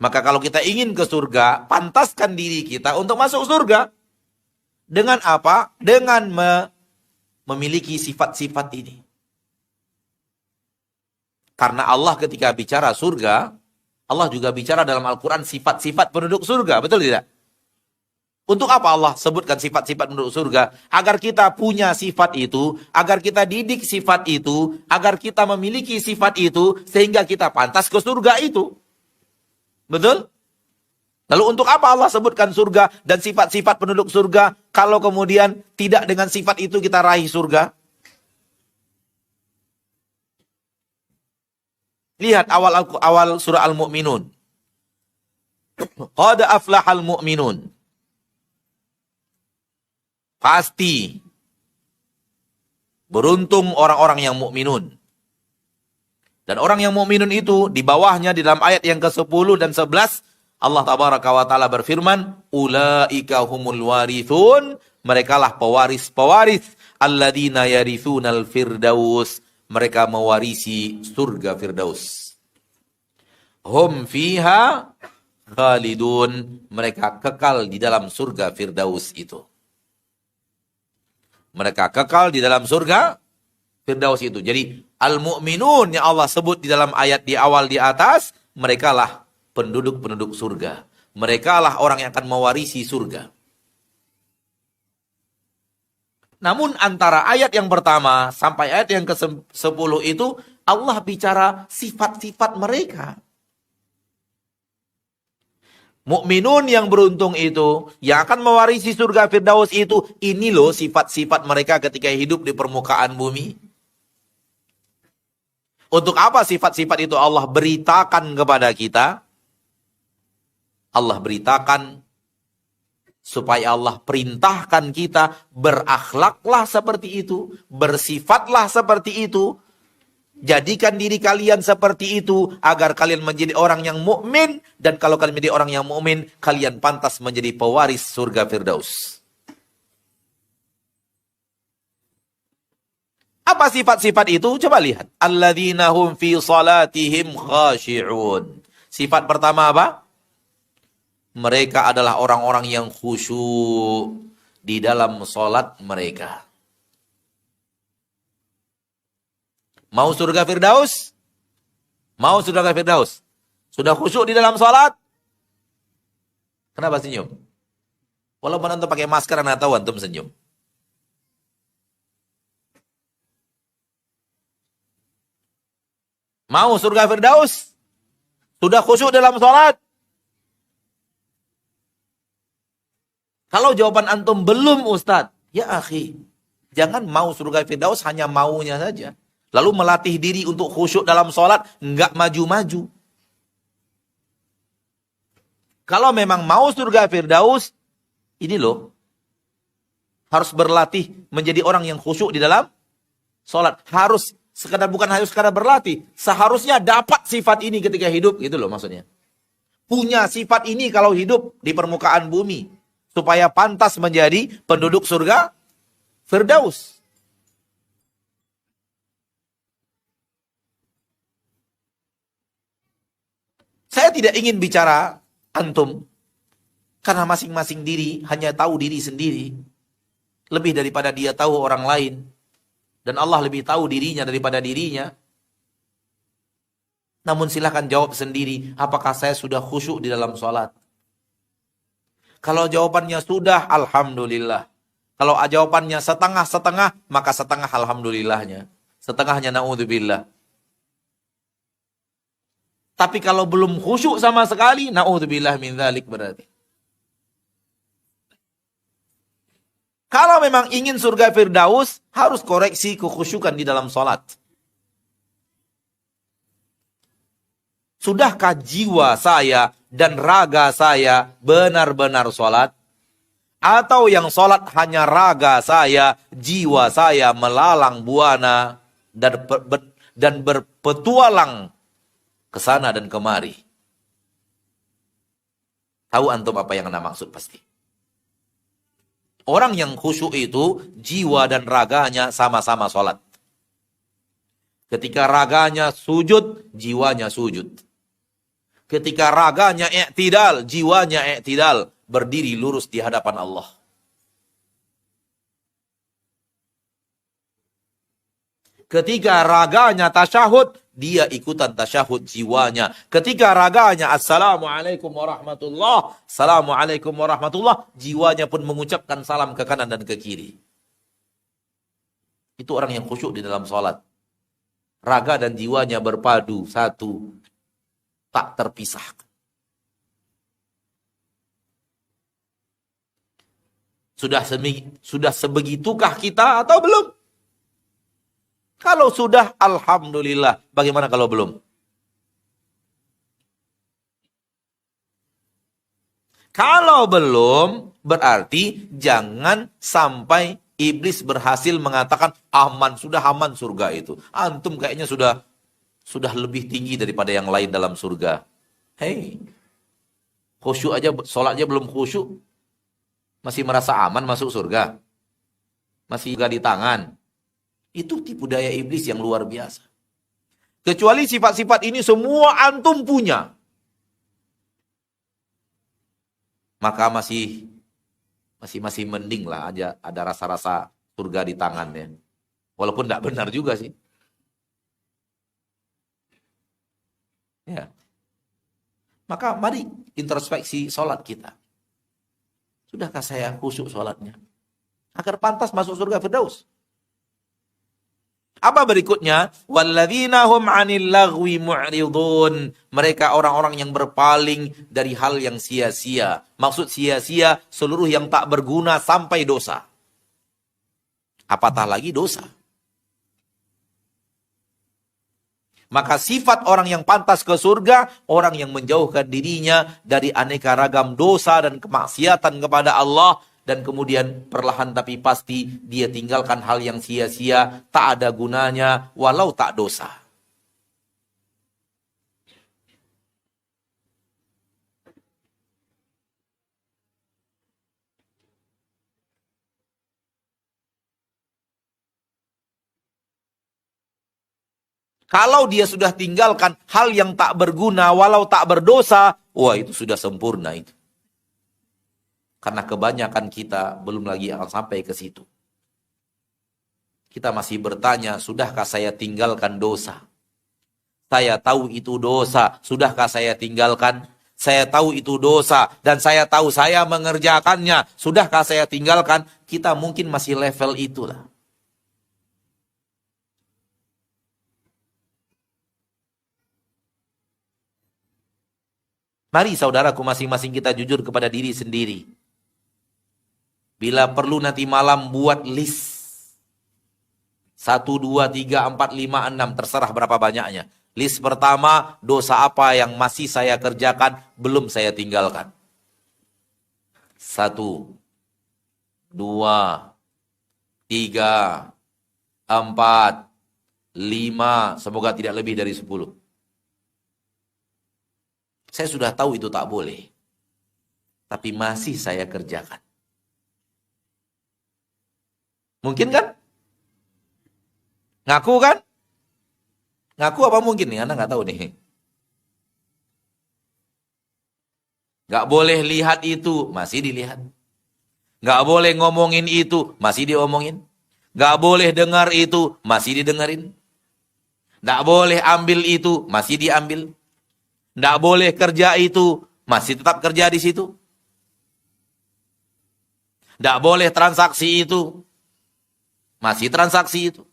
Speaker 1: Maka kalau kita ingin ke surga, pantaskan diri kita untuk masuk surga. Dengan apa? Dengan memiliki sifat-sifat ini. Karena Allah ketika bicara surga, Allah juga bicara dalam Al-Quran sifat-sifat penduduk surga. Betul tidak? Untuk apa Allah sebutkan sifat-sifat penduduk surga? Agar kita punya sifat itu, agar kita didik sifat itu, agar kita memiliki sifat itu, sehingga kita pantas ke surga itu. Betul? Lalu untuk apa Allah sebutkan surga dan sifat-sifat penduduk surga, kalau kemudian tidak dengan sifat itu kita raih surga? Lihat awal surah Al-Mu'minun. Qad aflahal mu'minun. Pasti beruntung orang-orang yang mukminun. Dan orang yang mukminun itu di bawahnya di dalam ayat yang ke-10 dan 11 Allah tabaraka wa taala berfirman, ulaika humul warithun, merekalah pewaris-pewaris alladzina yarithunal firdaus, mereka mewarisi surga Firdaus. Hum fiha khalidun, mereka kekal di dalam surga Firdaus itu. Mereka kekal di dalam surga Firdaus itu. Jadi al-mu'minun yang Allah sebut di dalam ayat di awal di atas, merekalah penduduk-penduduk surga. Merekalah orang yang akan mewarisi surga. Namun antara ayat yang pertama sampai ayat yang ke-10 itu Allah bicara sifat-sifat mereka. Mukminun yang beruntung itu, yang akan mewarisi surga Firdaus itu, ini loh sifat-sifat mereka ketika hidup di permukaan bumi. Untuk apa sifat-sifat itu Allah beritakan kepada kita? Allah beritakan supaya Allah perintahkan kita berakhlaklah seperti itu, bersifatlah seperti itu. Jadikan diri kalian seperti itu agar kalian menjadi orang yang mukmin, dan kalau kalian menjadi orang yang mukmin, kalian pantas menjadi pewaris surga Firdaus. Apa sifat-sifat itu? Coba lihat. Alladzina hum fi salatihim khashi'un. Sifat pertama apa? Mereka adalah orang-orang yang khusyuk di dalam salat mereka. Mau surga Firdaus? Mau surga Firdaus? Sudah khusyuk di dalam salat? Kenapa senyum? Walaupun antum pakai masker, anda tahu antum senyum. Mau surga Firdaus? Sudah khusyuk dalam sholat? Kalau jawaban antum belum Ustadz, ya akhi, jangan mau surga Firdaus hanya maunya saja. Lalu melatih diri untuk khusyuk dalam sholat, nggak maju-maju. Kalau memang mau surga Firdaus, ini loh, harus berlatih menjadi orang yang khusyuk di dalam sholat. Harus bukan harus sekadar berlatih, seharusnya dapat sifat ini ketika hidup, gitu loh maksudnya. Punya sifat ini kalau hidup di permukaan bumi, supaya pantas menjadi penduduk surga Firdaus. Saya tidak ingin bicara antum, karena masing-masing diri hanya tahu diri sendiri, lebih daripada dia tahu orang lain. Dan Allah lebih tahu dirinya daripada dirinya. Namun silakan jawab sendiri, apakah saya sudah khusyuk di dalam sholat? Kalau jawabannya sudah, alhamdulillah. Kalau jawabannya setengah-setengah, maka setengah alhamdulillahnya. Setengahnya na'udzubillah. Tapi kalau belum khusyuk sama sekali, na'udzubillah min dzalik berarti. Kalau memang ingin surga Firdaus, harus koreksi kekhusyukan di dalam sholat. Sudahkah jiwa saya dan raga saya benar-benar sholat? Atau yang sholat hanya raga saya, jiwa saya melalang buana dan berpetualang ke sana dan kemari? Tahu antum apa yang anda maksud pasti. Orang yang khusyuk itu, jiwa dan raganya sama-sama sholat. Ketika raganya sujud, jiwanya sujud. Ketika raganya i'tidal, jiwanya i'tidal. Berdiri lurus di hadapan Allah. Ketika raganya tasyahud, dia ikutan tasyahud jiwanya. Ketika raganya assalamualaikum warahmatullah, assalamualaikum warahmatullah, jiwanya pun mengucapkan salam ke kanan dan ke kiri. Itu orang yang khusyuk di dalam sholat. Raga dan jiwanya berpadu satu, tak terpisahkan. Sudah sebegitukah kita atau belum? Kalau sudah, alhamdulillah. Bagaimana kalau belum? Kalau belum, berarti jangan sampai iblis berhasil mengatakan sudah aman surga itu. Antum kayaknya sudah lebih tinggi daripada yang lain dalam surga. Hei, khusyuk aja, sholatnya belum khusyuk, masih merasa aman masuk surga. Masih gak di tangan. Itu tipu daya iblis yang luar biasa. Kecuali sifat-sifat ini semua antum punya, maka masih mending lah aja ada rasa-rasa surga di tangannya. Walaupun tidak benar juga sih. Ya. Maka mari introspeksi sholat kita. Sudahkah saya khusyuk sholatnya? Agar pantas masuk surga Firdaus. Apa berikutnya? Walladzina hum 'anil lagwi mu'ridun. Mereka orang-orang yang berpaling dari hal yang sia-sia. Maksud sia-sia, seluruh yang tak berguna sampai dosa. Apatah lagi dosa. Maka sifat orang yang pantas ke surga, orang yang menjauhkan dirinya dari aneka ragam dosa dan kemaksiatan kepada Allah. Dan kemudian perlahan tapi pasti dia tinggalkan hal yang sia-sia, tak ada gunanya, walau tak dosa. Kalau dia sudah tinggalkan hal yang tak berguna, walau tak berdosa, wah itu sudah sempurna itu. Karena kebanyakan kita belum lagi akan sampai ke situ. Kita masih bertanya, sudahkah saya tinggalkan dosa? Saya tahu itu dosa, sudahkah saya tinggalkan? Saya tahu itu dosa, dan saya tahu saya mengerjakannya, sudahkah saya tinggalkan? Kita mungkin masih level itulah. Mari saudaraku masing-masing kita jujur kepada diri sendiri. Bila perlu nanti malam buat list. 1, 2, 3, 4, 5, 6. Terserah berapa banyaknya. List pertama, dosa apa yang masih saya kerjakan, belum saya tinggalkan. 1, 2, 3, 4, 5. Semoga tidak lebih dari 10. Saya sudah tahu itu tak boleh. Tapi masih saya kerjakan. Mungkin kan? Ngaku kan? Ngaku apa mungkin nih? Anda nggak tahu nih. Nggak boleh lihat itu, masih dilihat. Nggak boleh ngomongin itu, masih diomongin. Nggak boleh dengar itu, masih didengerin. Nggak boleh ambil itu, masih diambil. Nggak boleh kerja itu, masih tetap kerja di situ. Nggak boleh transaksi itu, masih transaksi itu.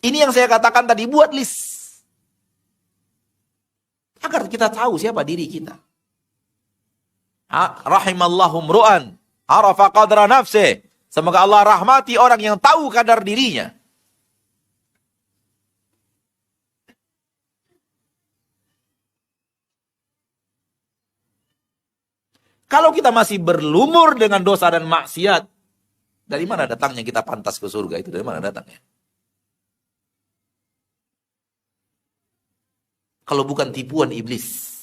Speaker 1: Ini yang saya katakan tadi, buat list. Agar kita tahu siapa diri kita. Rahimallahu mru'an arafa qadra nafsih. Semoga Allah rahmati orang yang tahu kadar dirinya. Kalau kita masih berlumur dengan dosa dan maksiat, dari mana datangnya kita pantas ke surga? Itu dari mana datangnya? Kalau bukan tipuan iblis.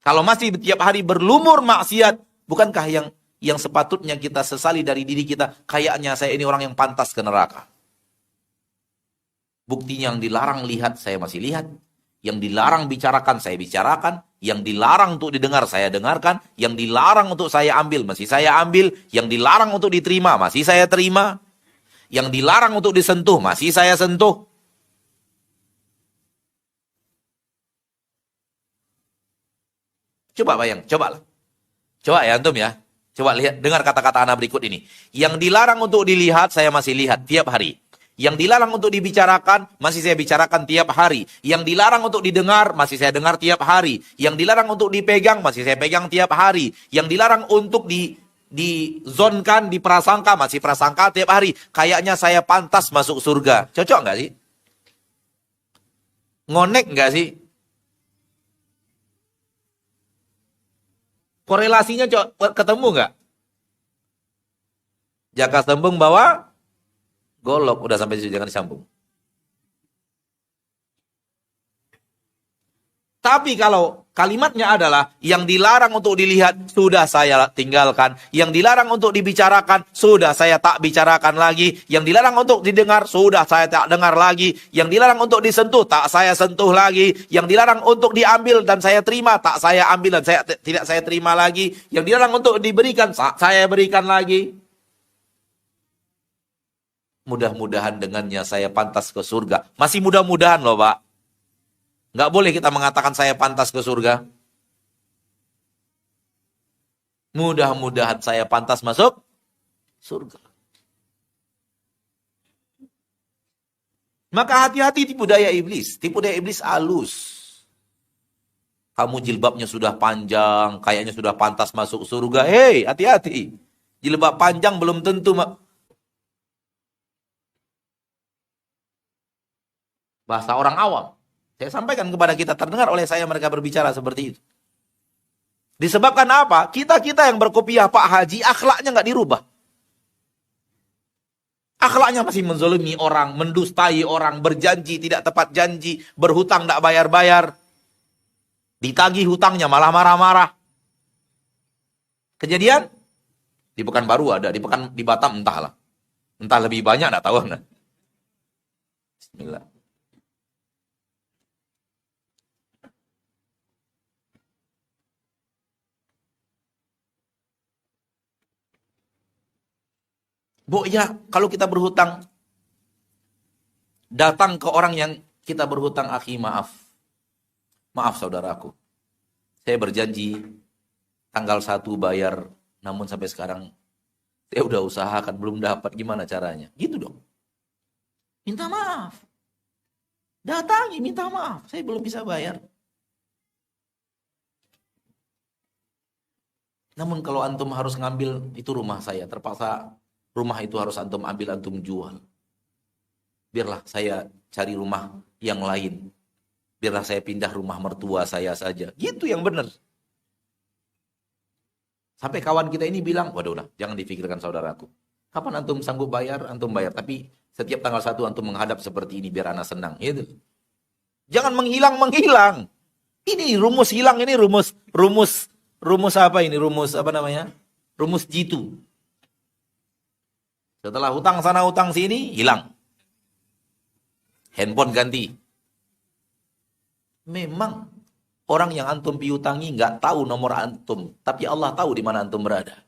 Speaker 1: Kalau masih tiap hari berlumur maksiat, bukankah yang sepatutnya kita sesali dari diri kita, kayaknya saya ini orang yang pantas ke neraka. Buktinya yang dilarang lihat, saya masih lihat. Yang dilarang bicarakan, saya bicarakan. Yang dilarang untuk didengar, saya dengarkan. Yang dilarang untuk saya ambil, masih saya ambil. Yang dilarang untuk diterima, masih saya terima. Yang dilarang untuk disentuh, masih saya sentuh. Coba bayang, cobalah. Coba ya antum ya. Coba lihat, dengar kata-kata anak berikut ini. Yang dilarang untuk dilihat, saya masih lihat tiap hari. Yang dilarang untuk dibicarakan, masih saya bicarakan tiap hari. Yang dilarang untuk didengar, masih saya dengar tiap hari. Yang dilarang untuk dipegang, masih saya pegang tiap hari. Yang dilarang untuk dizonkan, diprasangka, masih prasangka tiap hari. Kayaknya saya pantas masuk surga. Cocok nggak sih? Ngonek nggak sih? Korelasinya ketemu nggak? Jaka sembung bawa golok. Udah sampai situ, jangan disambung. Tapi kalau kalimatnya adalah yang dilarang untuk dilihat, sudah saya tinggalkan. Yang dilarang untuk dibicarakan, sudah saya tak bicarakan lagi. Yang dilarang untuk didengar, sudah saya tak dengar lagi. Yang dilarang untuk disentuh, tak saya sentuh lagi. Yang dilarang untuk diambil dan saya terima, tak saya ambil dan tidak saya terima lagi. Yang dilarang untuk diberikan, saya berikan lagi. Mudah-mudahan dengannya saya pantas ke surga. Masih mudah-mudahan loh Pak. Nggak boleh kita mengatakan saya pantas ke surga. Mudah-mudahan saya pantas masuk surga. Maka hati-hati tipu daya iblis. Tipu daya iblis halus. Kamu jilbabnya sudah panjang, kayaknya sudah pantas masuk surga. Hei, hati-hati. Jilbab panjang belum tentu. Bahasa orang awam. Saya sampaikan kepada kita, terdengar oleh saya mereka berbicara seperti itu. Disebabkan apa? Kita-kita yang berkopiah Pak Haji, akhlaknya nggak dirubah. Akhlaknya masih menzolimi orang, mendustai orang, berjanji tidak tepat janji, berhutang tidak bayar-bayar. Ditagih hutangnya malah marah-marah. Kejadian di Pekanbaru ada, di Batam entahlah. Entah lebih banyak, enggak tahu. Nah. Bismillah. Bu, ya, kalau kita berhutang, datang ke orang yang kita berhutang, akhi, maaf. Maaf saudaraku. Saya berjanji tanggal 1 bayar, namun sampai sekarang saya udah usahakan belum dapat, gimana caranya? Gitu dong. Minta maaf. Datangi minta maaf, saya belum bisa bayar. Namun kalau antum harus ngambil, itu rumah saya, terpaksa rumah itu harus antum ambil, antum jual. Biarlah saya cari rumah yang lain. Biarlah saya pindah rumah mertua saya saja. Gitu yang benar. Sampai kawan kita ini bilang, waduh lah, jangan difikirkan saudaraku. Kapan antum sanggup bayar, antum bayar. Tapi setiap tanggal 1 antum menghadap seperti ini biar anak senang. Gitu. Jangan menghilang. Ini rumus hilang, ini rumus apa ini? Rumus apa namanya? Rumus jitu. Setelah hutang sana hutang sini, hilang. Handphone ganti. Memang orang yang antum piutangi nggak tahu nomor antum, tapi Allah tahu di mana antum berada.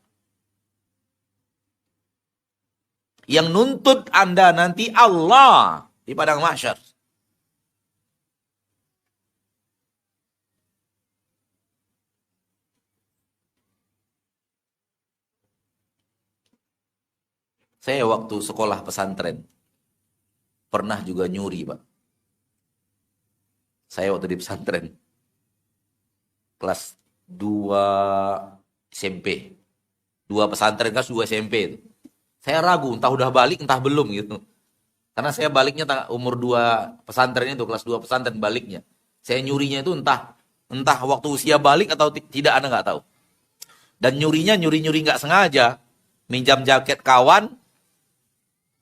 Speaker 1: Yang nuntut Anda nanti Allah di padang mahsyar. Saya waktu sekolah pesantren pernah juga nyuri, Pak. Saya waktu di pesantren kelas 2 SMP. 2 pesantren kelas 2 SMP itu. Saya ragu entah udah balik entah belum gitu. Karena saya baliknya umur 2 pesantren itu, kelas 2 pesantren baliknya. Saya nyurinya itu entah waktu usia balik atau tidak, Anda nggak tahu. Dan nyurinya nyuri nggak sengaja. Minjam jaket kawan,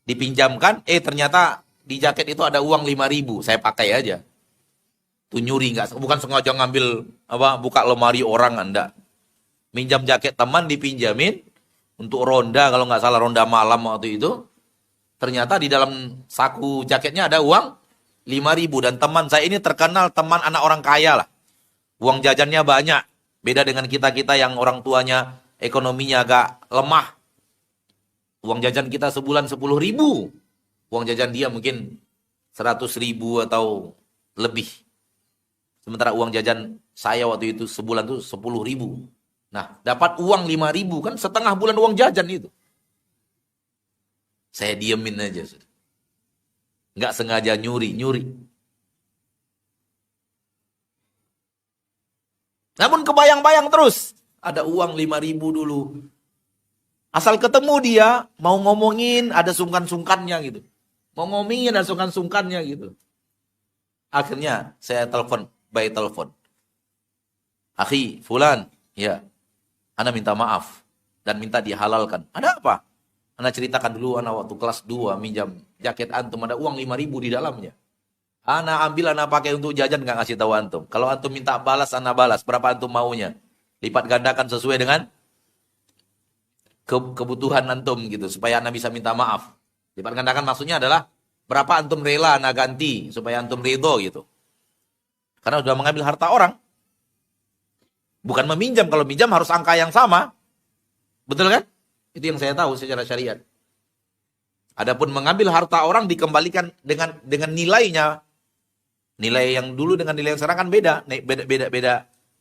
Speaker 1: dipinjamkan, ternyata di jaket itu ada uang 5.000, saya pakai aja. Itu nyuri, bukan sengaja ngambil buka lemari orang, Anda. Minjam jaket teman, dipinjamin untuk ronda, kalau nggak salah ronda malam waktu itu. Ternyata di dalam saku jaketnya ada uang 5.000, dan teman saya ini terkenal teman anak orang kaya lah. Uang jajannya banyak. Beda dengan kita-kita yang orang tuanya ekonominya agak lemah. Uang jajan kita sebulan 10.000. Uang jajan dia mungkin 100.000 atau lebih. Sementara uang jajan saya waktu itu sebulan tuh 10.000. Nah, dapat uang 5.000 kan setengah bulan uang jajan itu. Saya diemin aja. Nggak sengaja nyuri. Namun kebayang-bayang terus. Ada uang 5.000 dulu. Asal ketemu dia, mau ngomongin ada sungkan-sungkannya gitu. Mau ngomongin ada sungkan-sungkannya gitu. Akhirnya saya telepon, by telepon. Akhi, fulan, ya. Ana minta maaf dan minta dihalalkan. Ada apa? Ana ceritakan dulu, ana waktu kelas 2 minjam jaket antum, ada uang 5.000 di dalamnya. Ana ambil, ana pakai untuk jajan, nggak ngasih tahu antum. Kalau antum minta balas, ana balas. Berapa antum maunya? Lipat gandakan sesuai dengan kebutuhan antum gitu, supaya ana bisa minta maaf. Lipat gandakan maksudnya adalah berapa antum rela ana ganti supaya antum ridho gitu. Karena sudah mengambil harta orang. Bukan meminjam, kalau minjam harus angka yang sama. Betul kan? Itu yang saya tahu secara syariat. Adapun mengambil harta orang dikembalikan dengan nilainya. Nilai yang dulu dengan nilai yang sekarang kan beda.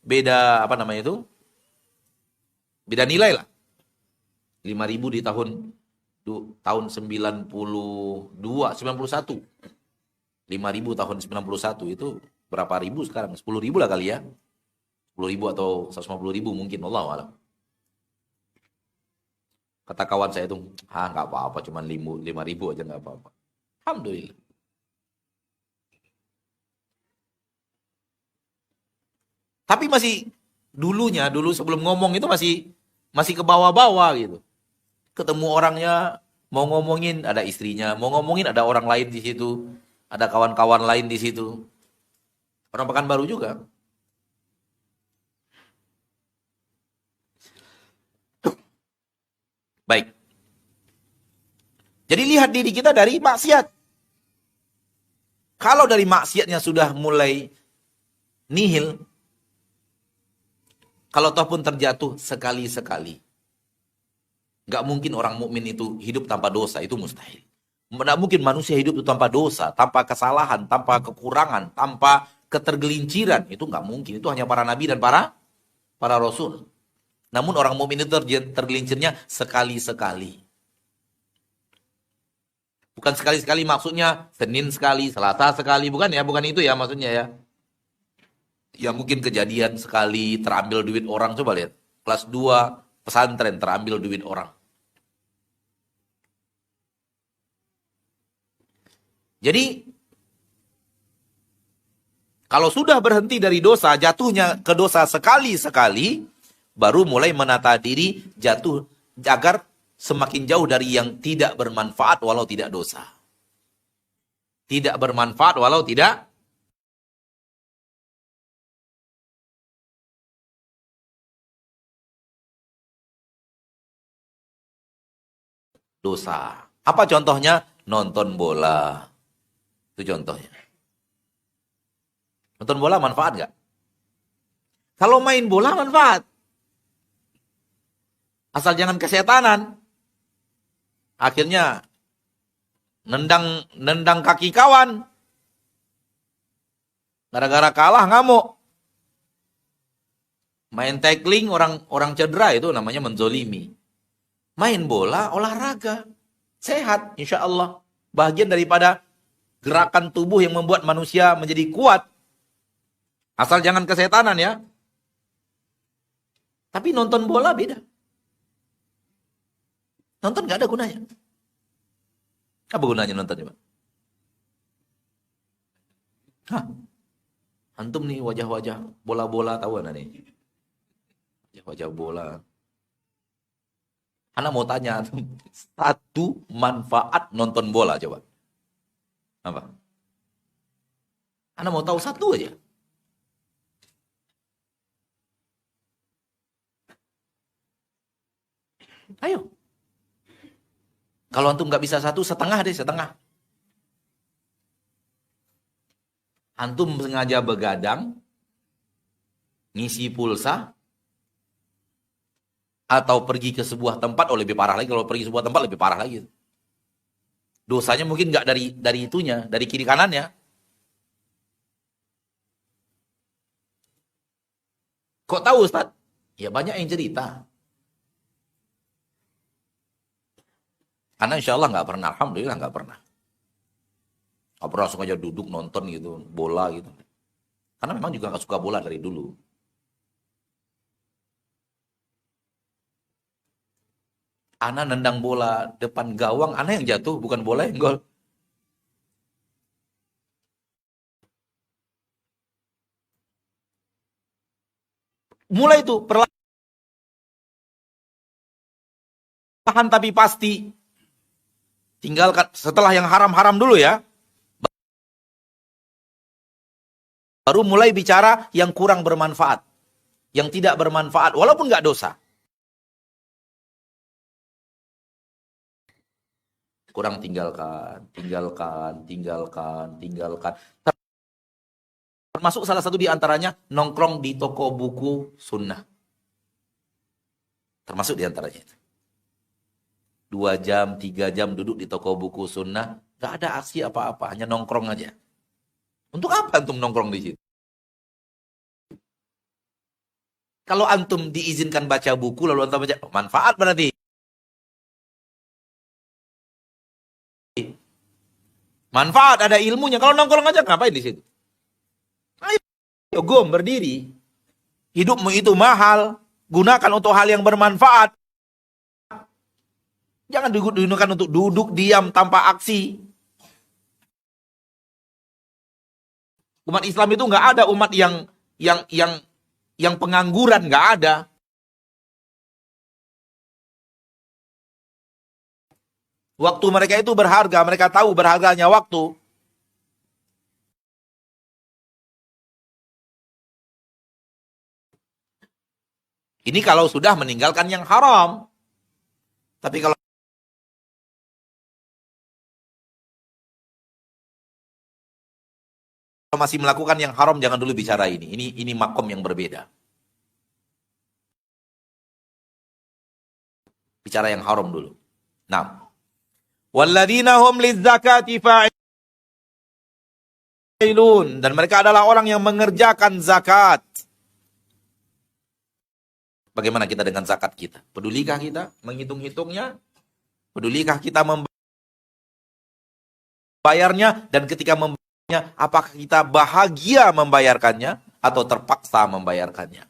Speaker 1: Beda apa namanya itu? Beda nilai lah. 5.000 di tahun 91. 5.000 tahun 91 itu berapa ribu sekarang? 10.000 lah kali ya. 10.000 atau 150.000 mungkin, Allah alam. Kata kawan saya itu, nggak apa-apa, cuma 5.000 aja nggak apa-apa. Alhamdulillah. Tapi dulu sebelum ngomong itu masih ke bawah-bawah gitu. Ketemu orangnya, mau ngomongin ada istrinya, mau ngomongin ada orang lain di situ, ada kawan-kawan lain di situ. Orang Pekanbaru juga. Baik. Jadi lihat diri kita dari maksiat. Kalau dari maksiatnya sudah mulai nihil, kalau toh pun terjatuh sekali-sekali. Nggak mungkin orang mukmin itu hidup tanpa dosa, itu mustahil. Nggak mungkin manusia hidup itu tanpa dosa, tanpa kesalahan, tanpa kekurangan, tanpa ketergelinciran. Itu nggak mungkin. Itu hanya para nabi dan para rasul. Namun orang mukmin itu tergelincirnya sekali-sekali. Bukan sekali-sekali maksudnya Senin sekali, Selasa sekali, bukan ya, bukan itu ya maksudnya ya. Ya mungkin kejadian sekali terambil duit orang, coba lihat. Kelas 2 pesantren terambil duit orang. Jadi kalau sudah berhenti dari dosa, jatuhnya ke dosa sekali-sekali, baru mulai menata diri jatuh agar semakin jauh dari yang tidak bermanfaat walau tidak dosa. Tidak bermanfaat walau tidak dosa. Apa contohnya? Nonton bola. Itu contohnya. Nonton bola manfaat nggak? Kalau main bola manfaat. Asal jangan kesetanan. Akhirnya nendang kaki kawan. Gara-gara kalah ngamuk. Main tackling orang cedera itu namanya menzolimi. Main bola olahraga. Sehat insya Allah. Bagian daripada gerakan tubuh yang membuat manusia menjadi kuat. Asal jangan kesetanan ya. Tapi nonton bola beda. Nonton gak ada gunanya. Apa gunanya nonton coba? Hah? Antum nih wajah-wajah bola-bola tahu anda nih? Wajah-wajah bola. Anak mau tanya, satu manfaat nonton bola coba. Apa? Anak mau tahu satu aja. Ayo. Kalau antum nggak bisa satu, setengah deh, setengah. Antum sengaja begadang, ngisi pulsa, atau pergi ke sebuah tempat, lebih parah lagi. Kalau pergi ke sebuah tempat lebih parah lagi. Dosanya mungkin nggak dari itunya, dari kiri kanannya. Kok tahu Ustaz? Ya banyak yang cerita. Karena insya Allah nggak pernah, alhamdulillah nggak pernah. Nggak pernah langsung aja duduk nonton gitu, bola gitu. Karena memang juga nggak suka bola dari dulu. Ana nendang bola depan gawang, ana yang jatuh, bukan bola yang gol. Mulai itu perlahan tapi pasti. Tinggalkan setelah yang haram-haram dulu ya. Baru mulai bicara yang kurang bermanfaat. Yang tidak bermanfaat, walaupun nggak dosa. Kurang tinggalkan. Termasuk salah satu di antaranya nongkrong di toko buku sunnah. Termasuk di antaranya itu. 2 jam, 3 jam duduk di toko buku sunnah, gak ada aksi apa-apa, hanya nongkrong aja. Untuk apa antum nongkrong di situ? Kalau antum diizinkan baca buku, lalu antum baca, manfaat berarti. Manfaat, ada ilmunya. Kalau nongkrong aja, ngapain di situ? Ayo, gom, berdiri. Hidupmu itu mahal, gunakan untuk hal yang bermanfaat. Jangan digunakan untuk duduk diam tanpa aksi. Umat Islam itu nggak ada umat yang pengangguran, nggak ada. Waktu mereka itu berharga, mereka tahu berharganya waktu. Ini kalau sudah meninggalkan yang haram. Tapi kalau masih melakukan yang haram, jangan dulu bicara ini. Ini makom yang berbeda. Bicara yang haram dulu. Nah, walladzina hum lizzakati fa'ilun, dan mereka adalah orang yang mengerjakan zakat. Bagaimana kita dengan zakat kita? Pedulikah kita menghitung-hitungnya? Pedulikah kita membayarnya? Dan ketika membayarnya, apakah kita bahagia membayarkannya atau terpaksa membayarkannya?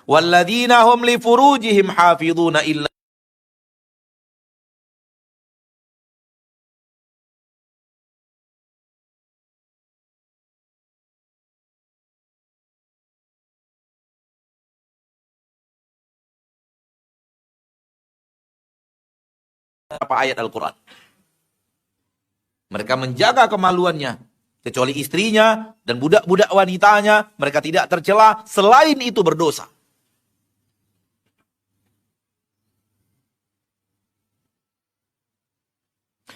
Speaker 1: Walladzina hum li furujihim hafizuna illa apa ayat Al-Quran. Mereka menjaga kemaluannya, kecuali istrinya dan budak-budak wanitanya, mereka tidak tercela, selain itu berdosa.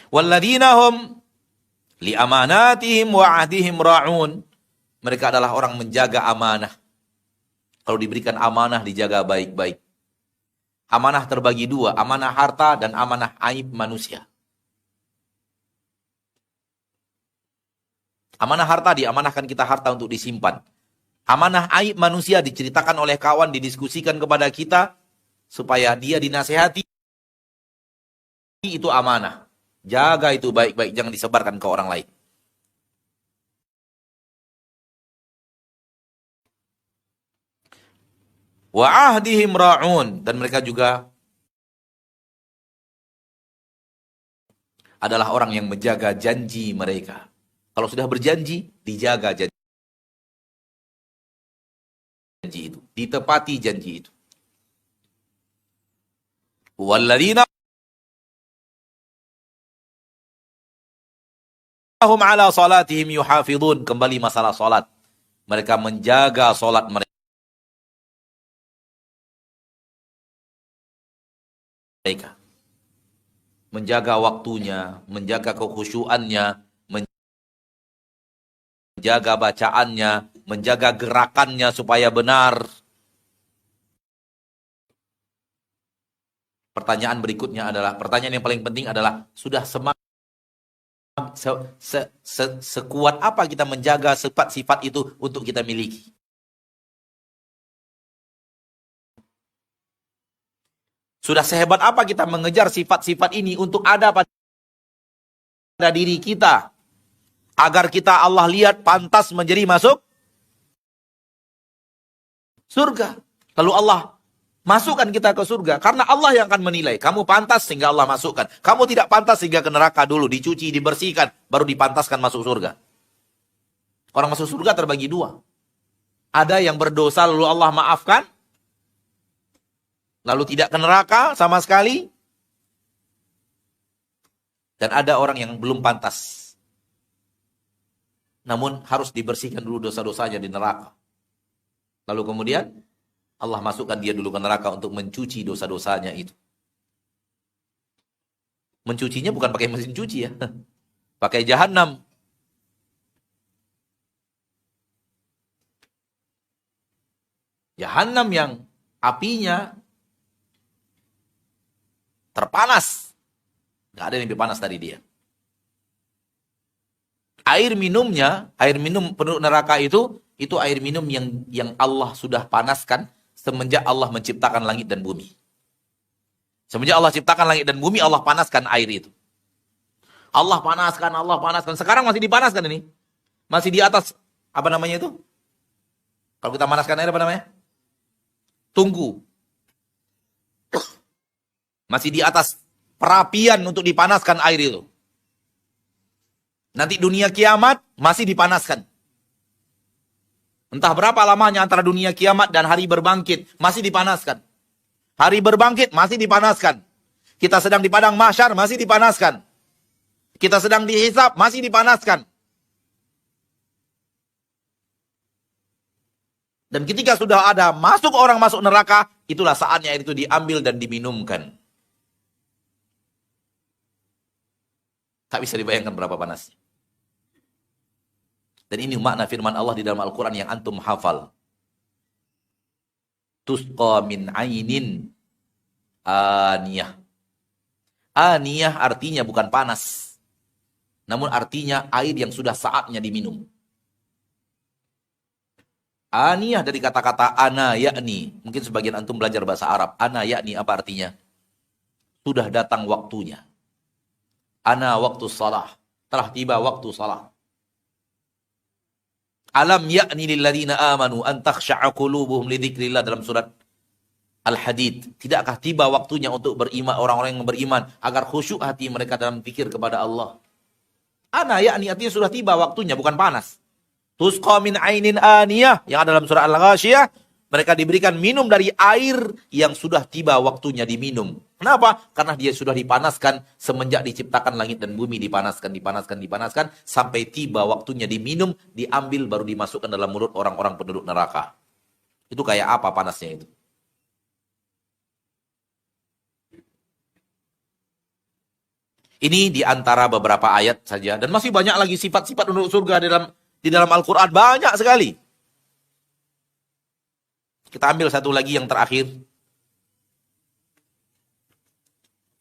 Speaker 1: Walladzina hum li amanatihim wa ahdihim ra'un. Mereka adalah orang menjaga amanah. Kalau diberikan amanah, dijaga baik-baik. Amanah terbagi dua, amanah harta dan amanah aib manusia. Amanah harta, diamanahkan kita harta untuk disimpan. Amanah aib manusia diceritakan oleh kawan, didiskusikan kepada kita, supaya dia dinasehati. Itu amanah. Jaga itu baik-baik, jangan disebarkan ke orang lain. Wa ahdihim ra'un, dan mereka juga adalah orang yang menjaga janji mereka. Kalau sudah berjanji, dijaga janji itu, ditepati janji itu. Walladzina hum ala salatihim yuhafizun. Kembali masalah salat. Mereka menjaga salat mereka. Menjaga waktunya, menjaga kekhusyuannya, menjaga bacaannya, menjaga gerakannya supaya benar. Pertanyaan berikutnya adalah, pertanyaan yang paling penting adalah, sudah sekuat apa kita menjaga sifat-sifat itu untuk kita miliki? Sudah sehebat apa kita mengejar sifat-sifat ini untuk ada pada diri kita, agar kita Allah lihat pantas menjadi masuk surga. Lalu Allah masukkan kita ke surga, karena Allah yang akan menilai. Kamu pantas sehingga Allah masukkan. Kamu tidak pantas sehingga ke neraka dulu, dicuci, dibersihkan, baru dipantaskan masuk surga. Orang masuk surga terbagi dua. Ada yang berdosa lalu Allah maafkan, lalu tidak ke neraka sama sekali. Dan ada orang yang belum pantas, namun harus dibersihkan dulu dosa-dosanya di neraka. Lalu kemudian Allah masukkan dia dulu ke neraka untuk mencuci dosa-dosanya itu. Mencucinya bukan pakai mesin cuci ya. Pakai jahanam. Jahanam yang apinya terpanas. Gak ada yang lebih panas dari dia. Air minumnya, air minum penduduk neraka itu air minum yang Allah sudah panaskan semenjak Allah menciptakan langit dan bumi. Semenjak Allah ciptakan langit dan bumi, Allah panaskan air itu. Allah panaskan, Allah panaskan. Sekarang masih dipanaskan ini. Masih di atas, apa namanya itu? Kalau kita panaskan air, apa namanya? Tungku. Masih di atas perapian untuk dipanaskan air itu. Nanti dunia kiamat masih dipanaskan. Entah berapa lamanya antara dunia kiamat dan hari berbangkit, masih dipanaskan. Hari berbangkit masih dipanaskan. Kita sedang di padang mahsyar, masih dipanaskan. Kita sedang dihisab, masih dipanaskan. Dan ketika sudah ada orang masuk neraka, itulah saatnya air itu diambil dan diminumkan. Tak bisa dibayangkan berapa panasnya. Dan ini makna firman Allah di dalam Al-Quran yang antum hafal. Tusqa min ainin aniyah. Aniyah artinya bukan panas. Namun artinya air yang sudah saatnya diminum. Aniyah dari kata-kata ana yakni. Mungkin sebagian antum belajar bahasa Arab. Ana yakni apa artinya? Sudah datang waktunya. Ana waktu salah. Telah tiba waktu salah. Alam yakni lilladzina amanu an takhsha'a qulubuhum li dzikrillah dalam surat Al-Hadid. Tidakkah tiba waktunya untuk beriman, orang-orang yang beriman agar khusyuk hati mereka dalam pikir kepada Allah? Ana yakni artinya sudah tiba waktunya, bukan panas. Tusqa min ainin aniyah yang ada dalam surah Al-Ghasyiyah, mereka diberikan minum dari air yang sudah tiba waktunya diminum. Kenapa? Karena dia sudah dipanaskan semenjak diciptakan langit dan bumi, dipanaskan, sampai tiba waktunya diminum, diambil baru dimasukkan dalam mulut orang-orang penduduk neraka. Itu kayak apa panasnya itu? Ini di antara beberapa ayat saja, dan masih banyak lagi sifat-sifat penduduk surga di dalam Al-Quran, banyak sekali. Kita ambil satu lagi yang terakhir.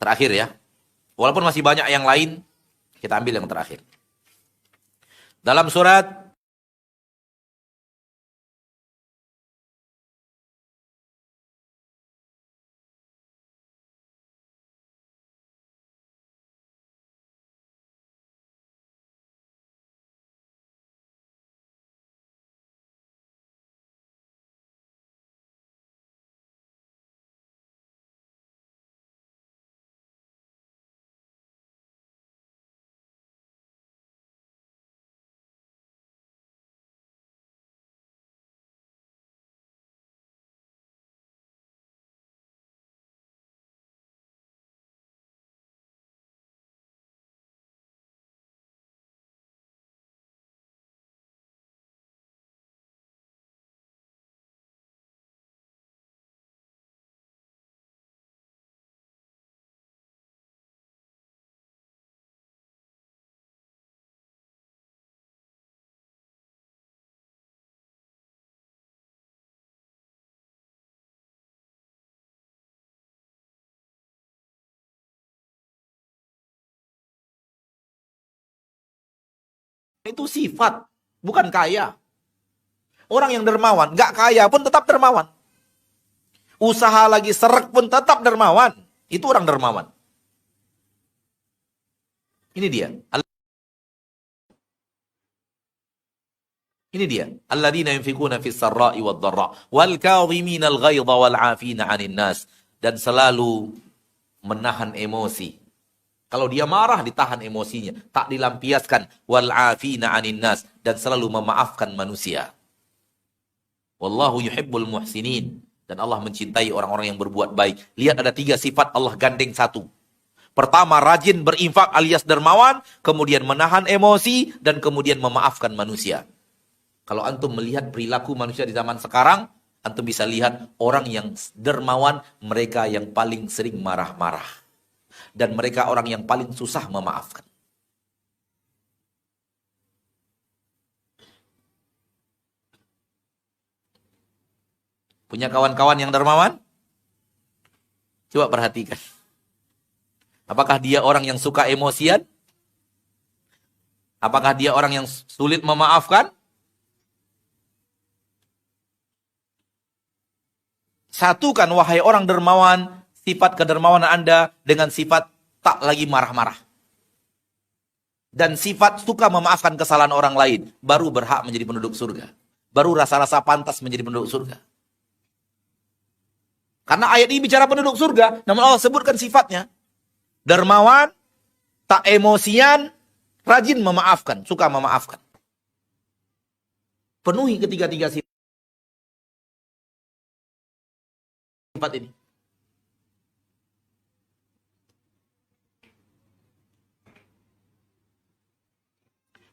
Speaker 1: Terakhir ya. Walaupun masih banyak yang lain, kita ambil yang terakhir. Dalam surat itu sifat, bukan kaya. Orang yang dermawan, gak kaya pun tetap dermawan. Usaha lagi seret pun tetap dermawan. Itu orang dermawan. Ini dia. Ini dia. Alladzina yunfikuna fis sarra'i wad dharra wal kadhimina al ghaidha wal 'afina 'anil nas, dan selalu menahan emosi. Kalau dia marah, ditahan emosinya, tak dilampiaskan. Wal 'afina 'anil nas, dan selalu memaafkan manusia. Wallahu yuhibbul muhsinin, dan Allah mencintai orang-orang yang berbuat baik. Lihat, ada 3 sifat Allah gandeng satu. Pertama, rajin berinfak alias dermawan, kemudian menahan emosi, dan kemudian memaafkan manusia. Kalau antum melihat perilaku manusia di zaman sekarang, antum bisa lihat orang yang dermawan, mereka yang paling sering marah-marah. Dan mereka orang yang paling susah memaafkan. Punya kawan-kawan yang dermawan? Coba perhatikan. Apakah dia orang yang suka emosian? Apakah dia orang yang sulit memaafkan? Satukan, wahai orang dermawan, sifat kedermawanan Anda dengan sifat tak lagi marah-marah. Dan sifat suka memaafkan kesalahan orang lain. Baru berhak menjadi penduduk surga. Baru rasa-rasa pantas menjadi penduduk surga. Karena ayat ini bicara penduduk surga, namun Allah sebutkan sifatnya. Dermawan, tak emosian, rajin memaafkan, suka memaafkan. Penuhi ketiga-tiga sifat ini.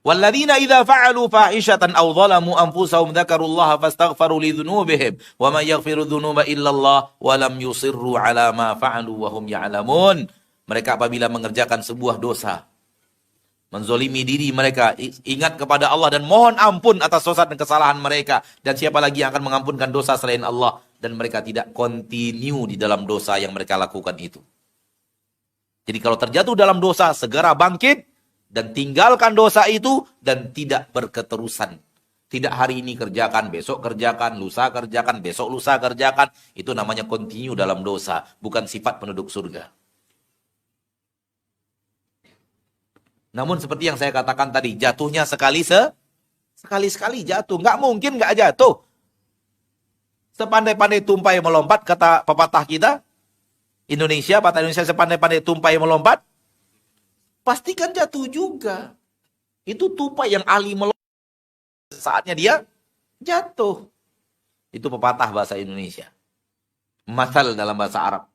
Speaker 1: Walladzina idza fa'alu fahishatan aw dhalamu anfusahum dzakarullaha fastaghfaru lidzunubihim wa may yaghfiru dzunuba illallah wa lam yusirru 'ala ma fa'alu wa hum ya'lamun. Mereka apabila mengerjakan sebuah dosa, menzolimi diri mereka, ingat kepada Allah dan mohon ampun atas dosa dan kesalahan mereka. Dan siapa lagi yang akan mengampunkan dosa selain Allah? Dan mereka tidak continue di dalam dosa yang mereka lakukan itu. Jadi kalau terjatuh dalam dosa, segera bangkit dan tinggalkan dosa itu dan tidak berketerusan. Tidak hari ini kerjakan, besok kerjakan, lusa kerjakan, besok lusa kerjakan. Itu namanya continue dalam dosa, bukan sifat penduduk surga. Namun seperti yang saya katakan tadi, jatuhnya sekali-sekali jatuh. Nggak mungkin nggak jatuh. Sepandai-pandai tumpai melompat, kata pepatah kita. Indonesia, patah Indonesia, sepandai-pandai tumpai melompat, pastikan jatuh juga. Itu tupai yang ahli melompat. Saatnya dia jatuh. Itu pepatah bahasa Indonesia. Masal dalam bahasa Arab.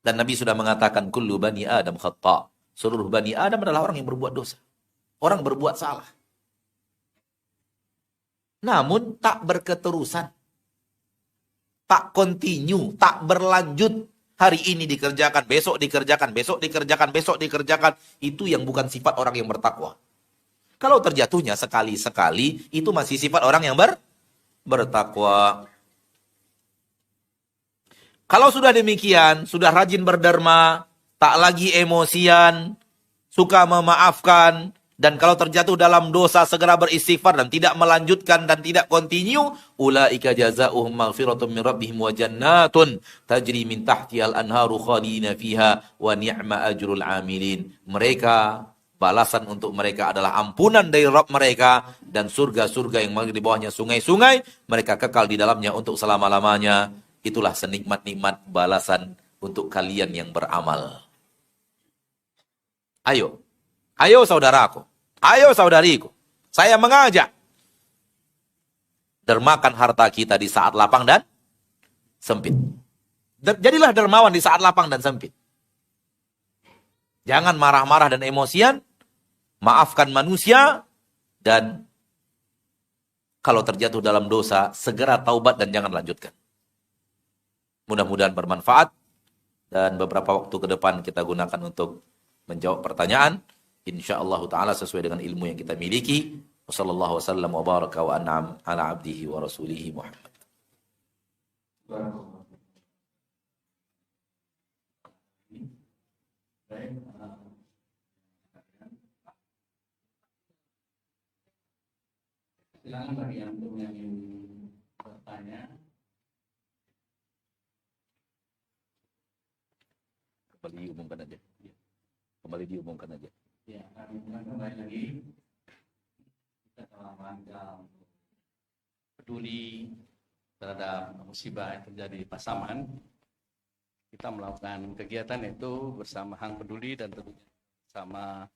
Speaker 1: Dan Nabi sudah mengatakan, kullu bani Adam khata'. Seluruh Bani Adam adalah orang yang berbuat dosa. Orang berbuat salah. Namun tak berketerusan. Tak continue. Tak berlanjut. Hari ini dikerjakan, besok dikerjakan, besok dikerjakan, besok dikerjakan. Itu yang bukan sifat orang yang bertakwa. Kalau terjatuhnya sekali-sekali, itu masih sifat orang yang bertakwa. Kalau sudah demikian, sudah rajin berderma, tak lagi emosian, suka memaafkan, dan kalau terjatuh dalam dosa segera beristighfar dan tidak melanjutkan dan tidak continue, ulaika jazaohum maghfiratun min rabbihim wa jannatun tajri min tahtihal anharu khalidina fiha wa ni'ma ajrul amilin. Mereka, balasan untuk mereka adalah ampunan dari Rabb mereka dan surga-surga yang mengalir di bawahnya sungai-sungai, mereka kekal di dalamnya untuk selama-lamanya. Itulah senikmat-nikmat balasan untuk kalian yang beramal. Ayo saudaraku, ayo saudariku, saya mengajak. Dermakan harta kita di saat lapang dan sempit. Jadilah dermawan di saat lapang dan sempit. Jangan marah-marah dan emosian, maafkan manusia, dan kalau terjatuh dalam dosa, segera taubat dan jangan lanjutkan. Mudah-mudahan bermanfaat, dan beberapa waktu ke depan kita gunakan untuk menjawab pertanyaan, insyaallah taala sesuai dengan ilmu yang kita miliki. Wassallallahu wasallam wa baraka wa an'am ala abdihi wa rasulihi Muhammad.
Speaker 2: Silakan bagi yang ingin bertanya.
Speaker 1: Kembali diumumkan aja.
Speaker 2: Ya, kami kembali lagi. Kita telah rangka peduli terhadap musibah yang terjadi di Pasaman. Kita melakukan kegiatan itu bersama Hang Peduli dan tentunya bersama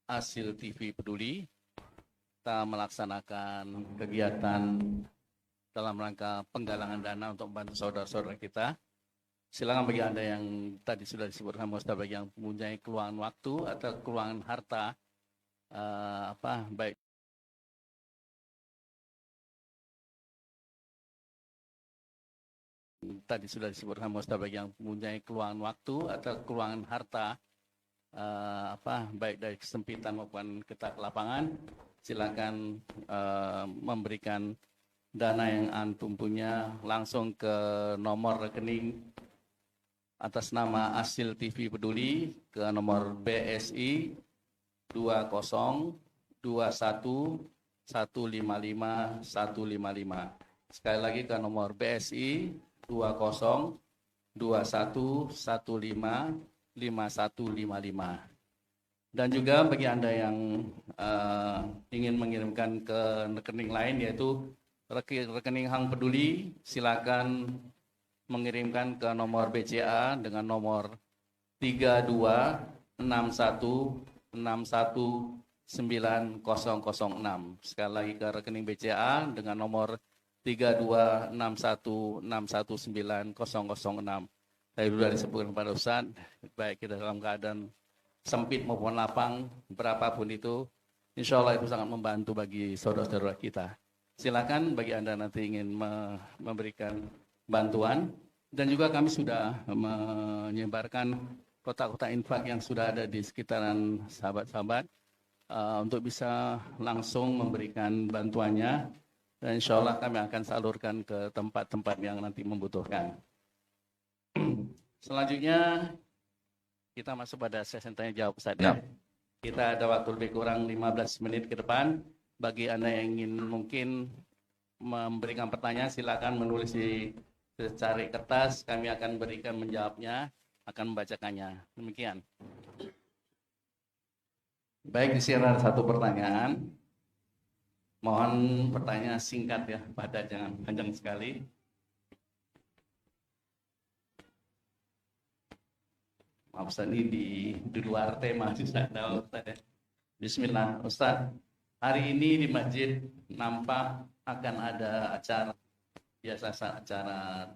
Speaker 2: Asil TV Peduli. Kita melaksanakan kegiatan dalam rangka penggalangan dana untuk membantu saudara-saudara kita. Silakan bagi Anda yang tadi sudah disebutkan, bagi yang mempunyai keluangan waktu atau keluangan harta, baik tadi sudah disebutkan, bagi yang mempunyai keluangan waktu atau keluangan harta, baik dari kesempitan maupun ketat lapangan, silakan memberikan dana yang antum punya langsung ke nomor rekening atas nama Asil TV Peduli ke nomor BSI 2021155155. Sekali lagi ke nomor BSI 2021155155. Dan juga bagi Anda yang ingin mengirimkan ke rekening lain, yaitu rekening Hang Peduli, silakan mengirimkan ke nomor BCA dengan nomor 3261619006. Sekali lagi ke rekening BCA dengan nomor 3261619006. Tadi sudah disebutkan pada Ustaz, baik kita dalam keadaan sempit maupun lapang, berapapun itu, insya Allah itu sangat membantu bagi saudara-saudara kita. Silakan bagi Anda nanti ingin memberikan bantuan, dan juga kami sudah menyebarkan kotak-kotak infak yang sudah ada di sekitaran sahabat-sahabat untuk bisa langsung memberikan bantuannya, dan insya Allah kami akan salurkan ke tempat-tempat yang nanti membutuhkan. Selanjutnya kita masuk pada sesi tanya jawab Ustaz ya. Kita ada waktu lebih kurang 15 menit ke depan. Bagi Anda yang ingin mungkin memberikan pertanyaan, silakan menulis di secari kertas, kami akan berikan menjawabnya, akan membacakannya. Demikian. Baik, di sini ada satu pertanyaan. Mohon pertanyaan singkat ya, padat, jangan panjang sekali. Maaf Ustaz, ini di luar tema Ustaz. Bismillah Ustaz. Hari ini di masjid nampak akan ada acara, biasa acara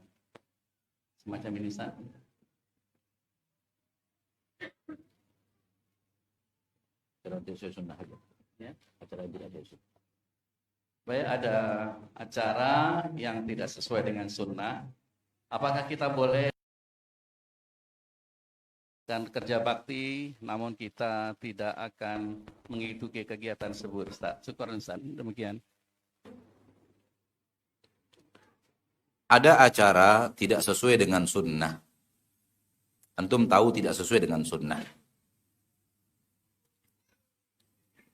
Speaker 2: semacam ini Ustaz.
Speaker 1: Acara sesuai sunnah aja.
Speaker 2: Ya.
Speaker 1: Acara tidak sesuai.
Speaker 2: Baik, ada acara yang tidak sesuai dengan sunnah. Apakah kita boleh dan kerja bakti, namun kita tidak akan mengikuti kegiatan tersebut, Ustaz? Syukur Ustaz. Demikian.
Speaker 1: Ada acara tidak sesuai dengan sunnah. Antum tahu tidak sesuai dengan sunnah.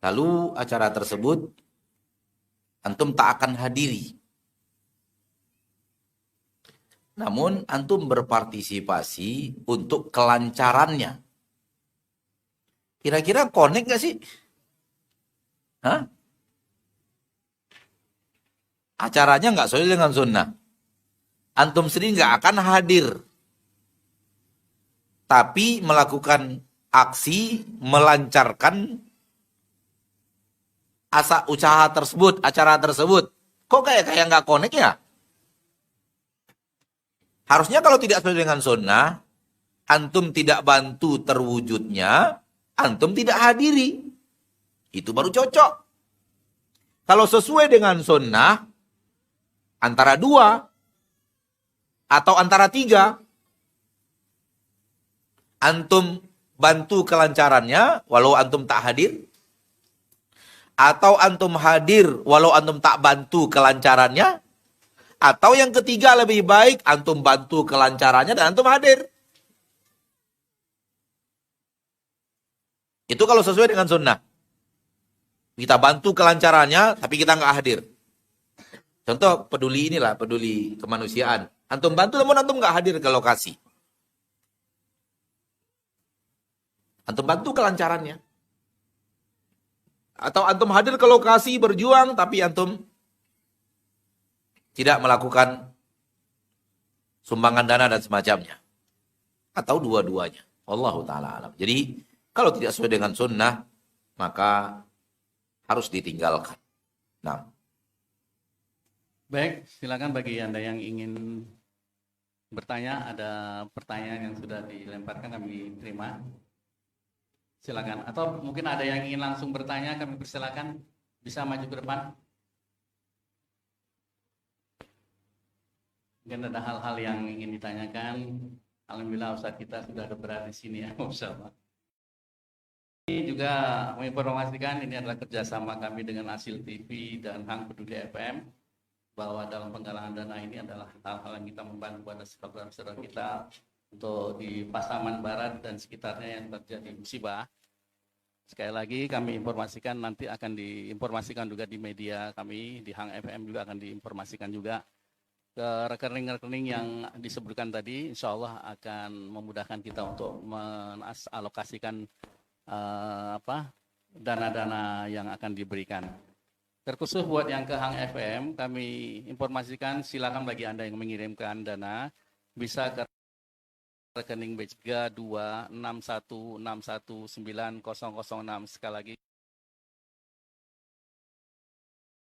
Speaker 1: Lalu acara tersebut antum tak akan hadiri. Namun antum berpartisipasi untuk kelancarannya. Kira-kira connect gak sih? Hah? Acaranya nggak sesuai dengan sunnah. Antum sendiri nggak akan hadir. Tapi melakukan aksi melancarkan usaha tersebut, acara tersebut. Kok kayak nggak connect ya? Harusnya kalau tidak sesuai dengan sunnah, antum tidak bantu terwujudnya, antum tidak hadiri. Itu baru cocok. Kalau sesuai dengan sunnah, antara 2 atau antara 3, antum bantu kelancarannya walau antum tak hadir, atau antum hadir walau antum tak bantu kelancarannya, atau yang ketiga lebih baik antum bantu kelancarannya dan antum hadir. Itu kalau sesuai dengan sunnah. Kita bantu kelancarannya tapi kita nggak hadir. Contoh peduli inilah, peduli kemanusiaan. Antum bantu namun antum nggak hadir ke lokasi. Antum bantu kelancarannya. Atau antum hadir ke lokasi berjuang tapi antum tidak melakukan sumbangan dana dan semacamnya. Atau dua-duanya. Wallahu ta'ala alam. Jadi kalau tidak sesuai dengan sunnah, maka harus ditinggalkan. Nah.
Speaker 2: Baik, silakan bagi Anda yang ingin bertanya, ada pertanyaan yang sudah dilemparkan kami terima. Silakan. Atau mungkin ada yang ingin langsung bertanya, kami persilakan. Bisa maju ke depan. Mungkin ada hal-hal yang ingin ditanyakan. Alhamdulillah Ustaz kita sudah berada di sini ya. Masyaallah. Ini juga menginformasikan ini adalah kerjasama kami dengan Asil TV dan Hang Peduli FM, bahwa dalam penggalangan dana ini adalah hal-hal yang kita membantu pada saudara-saudara kita untuk di Pasaman Barat dan sekitarnya yang terjadi musibah. Sekali lagi kami informasikan, nanti akan diinformasikan juga di media kami, di Hang FM juga akan diinformasikan juga ke rekening-rekening yang disebutkan tadi. Insya Allah akan memudahkan kita untuk menalokasikan dana-dana yang akan diberikan. Terkhusus buat yang ke Hang FM, kami informasikan silakan bagi Anda yang mengirimkan dana bisa ke rekening BCA 261619006, sekali lagi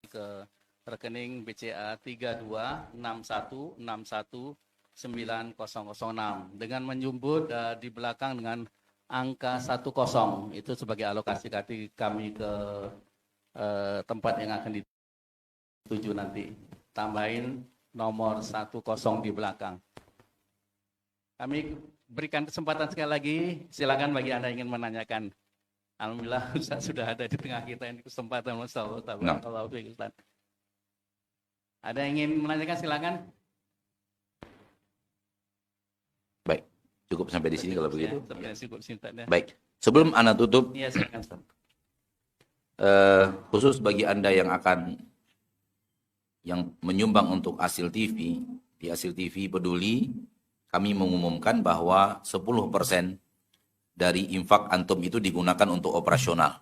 Speaker 2: ke rekening BCA 3261619006 dengan menjemput di belakang dengan angka 10 itu sebagai alokasi kami ke tempat yang akan dituju nanti. Tambahin nomor 10 di belakang. Kami berikan kesempatan sekali lagi. Silakan bagi Anda yang ingin menanyakan. Alhamdulillah Ustaz sudah ada di tengah kita ini kesempatan. Masyaallah. Ustaz. Ada yang ingin menanyakan silakan.
Speaker 1: Baik, cukup sampai di sini kalau begitu.
Speaker 2: Cukup singkatnya.
Speaker 1: Baik, sebelum Anda tutup,
Speaker 2: Iya, silakan Ustaz.
Speaker 1: khusus bagi Anda yang menyumbang untuk Asil TV, di Asil TV Peduli, kami mengumumkan bahwa 10% dari infak antum itu digunakan untuk operasional.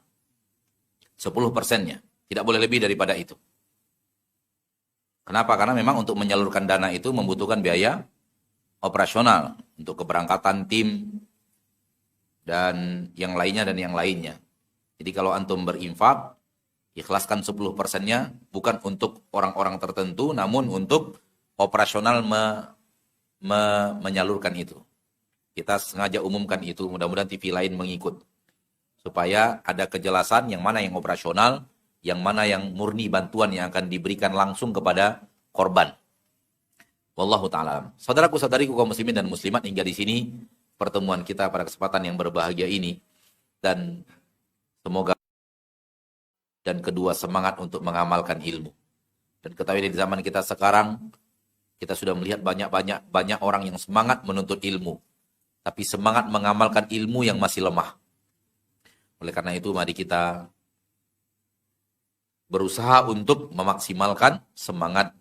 Speaker 1: 10%-nya, tidak boleh lebih daripada itu. Kenapa? Karena memang untuk menyalurkan dana itu membutuhkan biaya operasional, untuk keberangkatan tim, dan yang lainnya. Jadi kalau antum berinfak, ikhlaskan 10%-nya bukan untuk orang-orang tertentu, namun untuk operasional menyalurkan itu. Kita sengaja umumkan itu, mudah-mudahan TV lain mengikut. Supaya ada kejelasan yang mana yang operasional, yang mana yang murni bantuan yang akan diberikan langsung kepada korban. Wallahu ta'ala. Saudaraku-saudariku kaum muslimin dan muslimat, hingga di sini pertemuan kita pada kesempatan yang berbahagia ini. Dan semoga dan kedua semangat untuk mengamalkan ilmu. Dan ketahui di zaman kita sekarang, kita sudah melihat banyak orang yang semangat menuntut ilmu, tapi semangat mengamalkan ilmu yang masih lemah. Oleh karena itu, mari kita berusaha untuk memaksimalkan semangat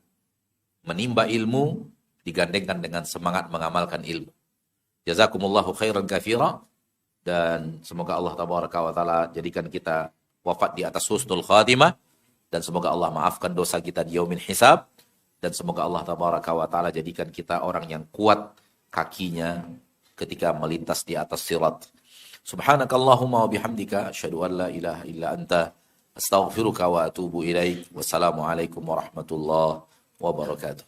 Speaker 1: menimba ilmu digandengkan dengan semangat mengamalkan ilmu. Jazakumullahu khairan katsira, dan semoga Allah tabaraka wa taala jadikan kita wafat di atas husnul khatimah, dan semoga Allah maafkan dosa kita di yaumil hisab, dan semoga Allah tabaraka wa taala jadikan kita orang yang kuat kakinya ketika melintas di atas sirat. Subhanakallahumma wa bihamdika asyhadu an la ilaha illa anta astaghfiruka wa atubu ilaik. Wassalamualaikum warahmatullahi wabarakatuh.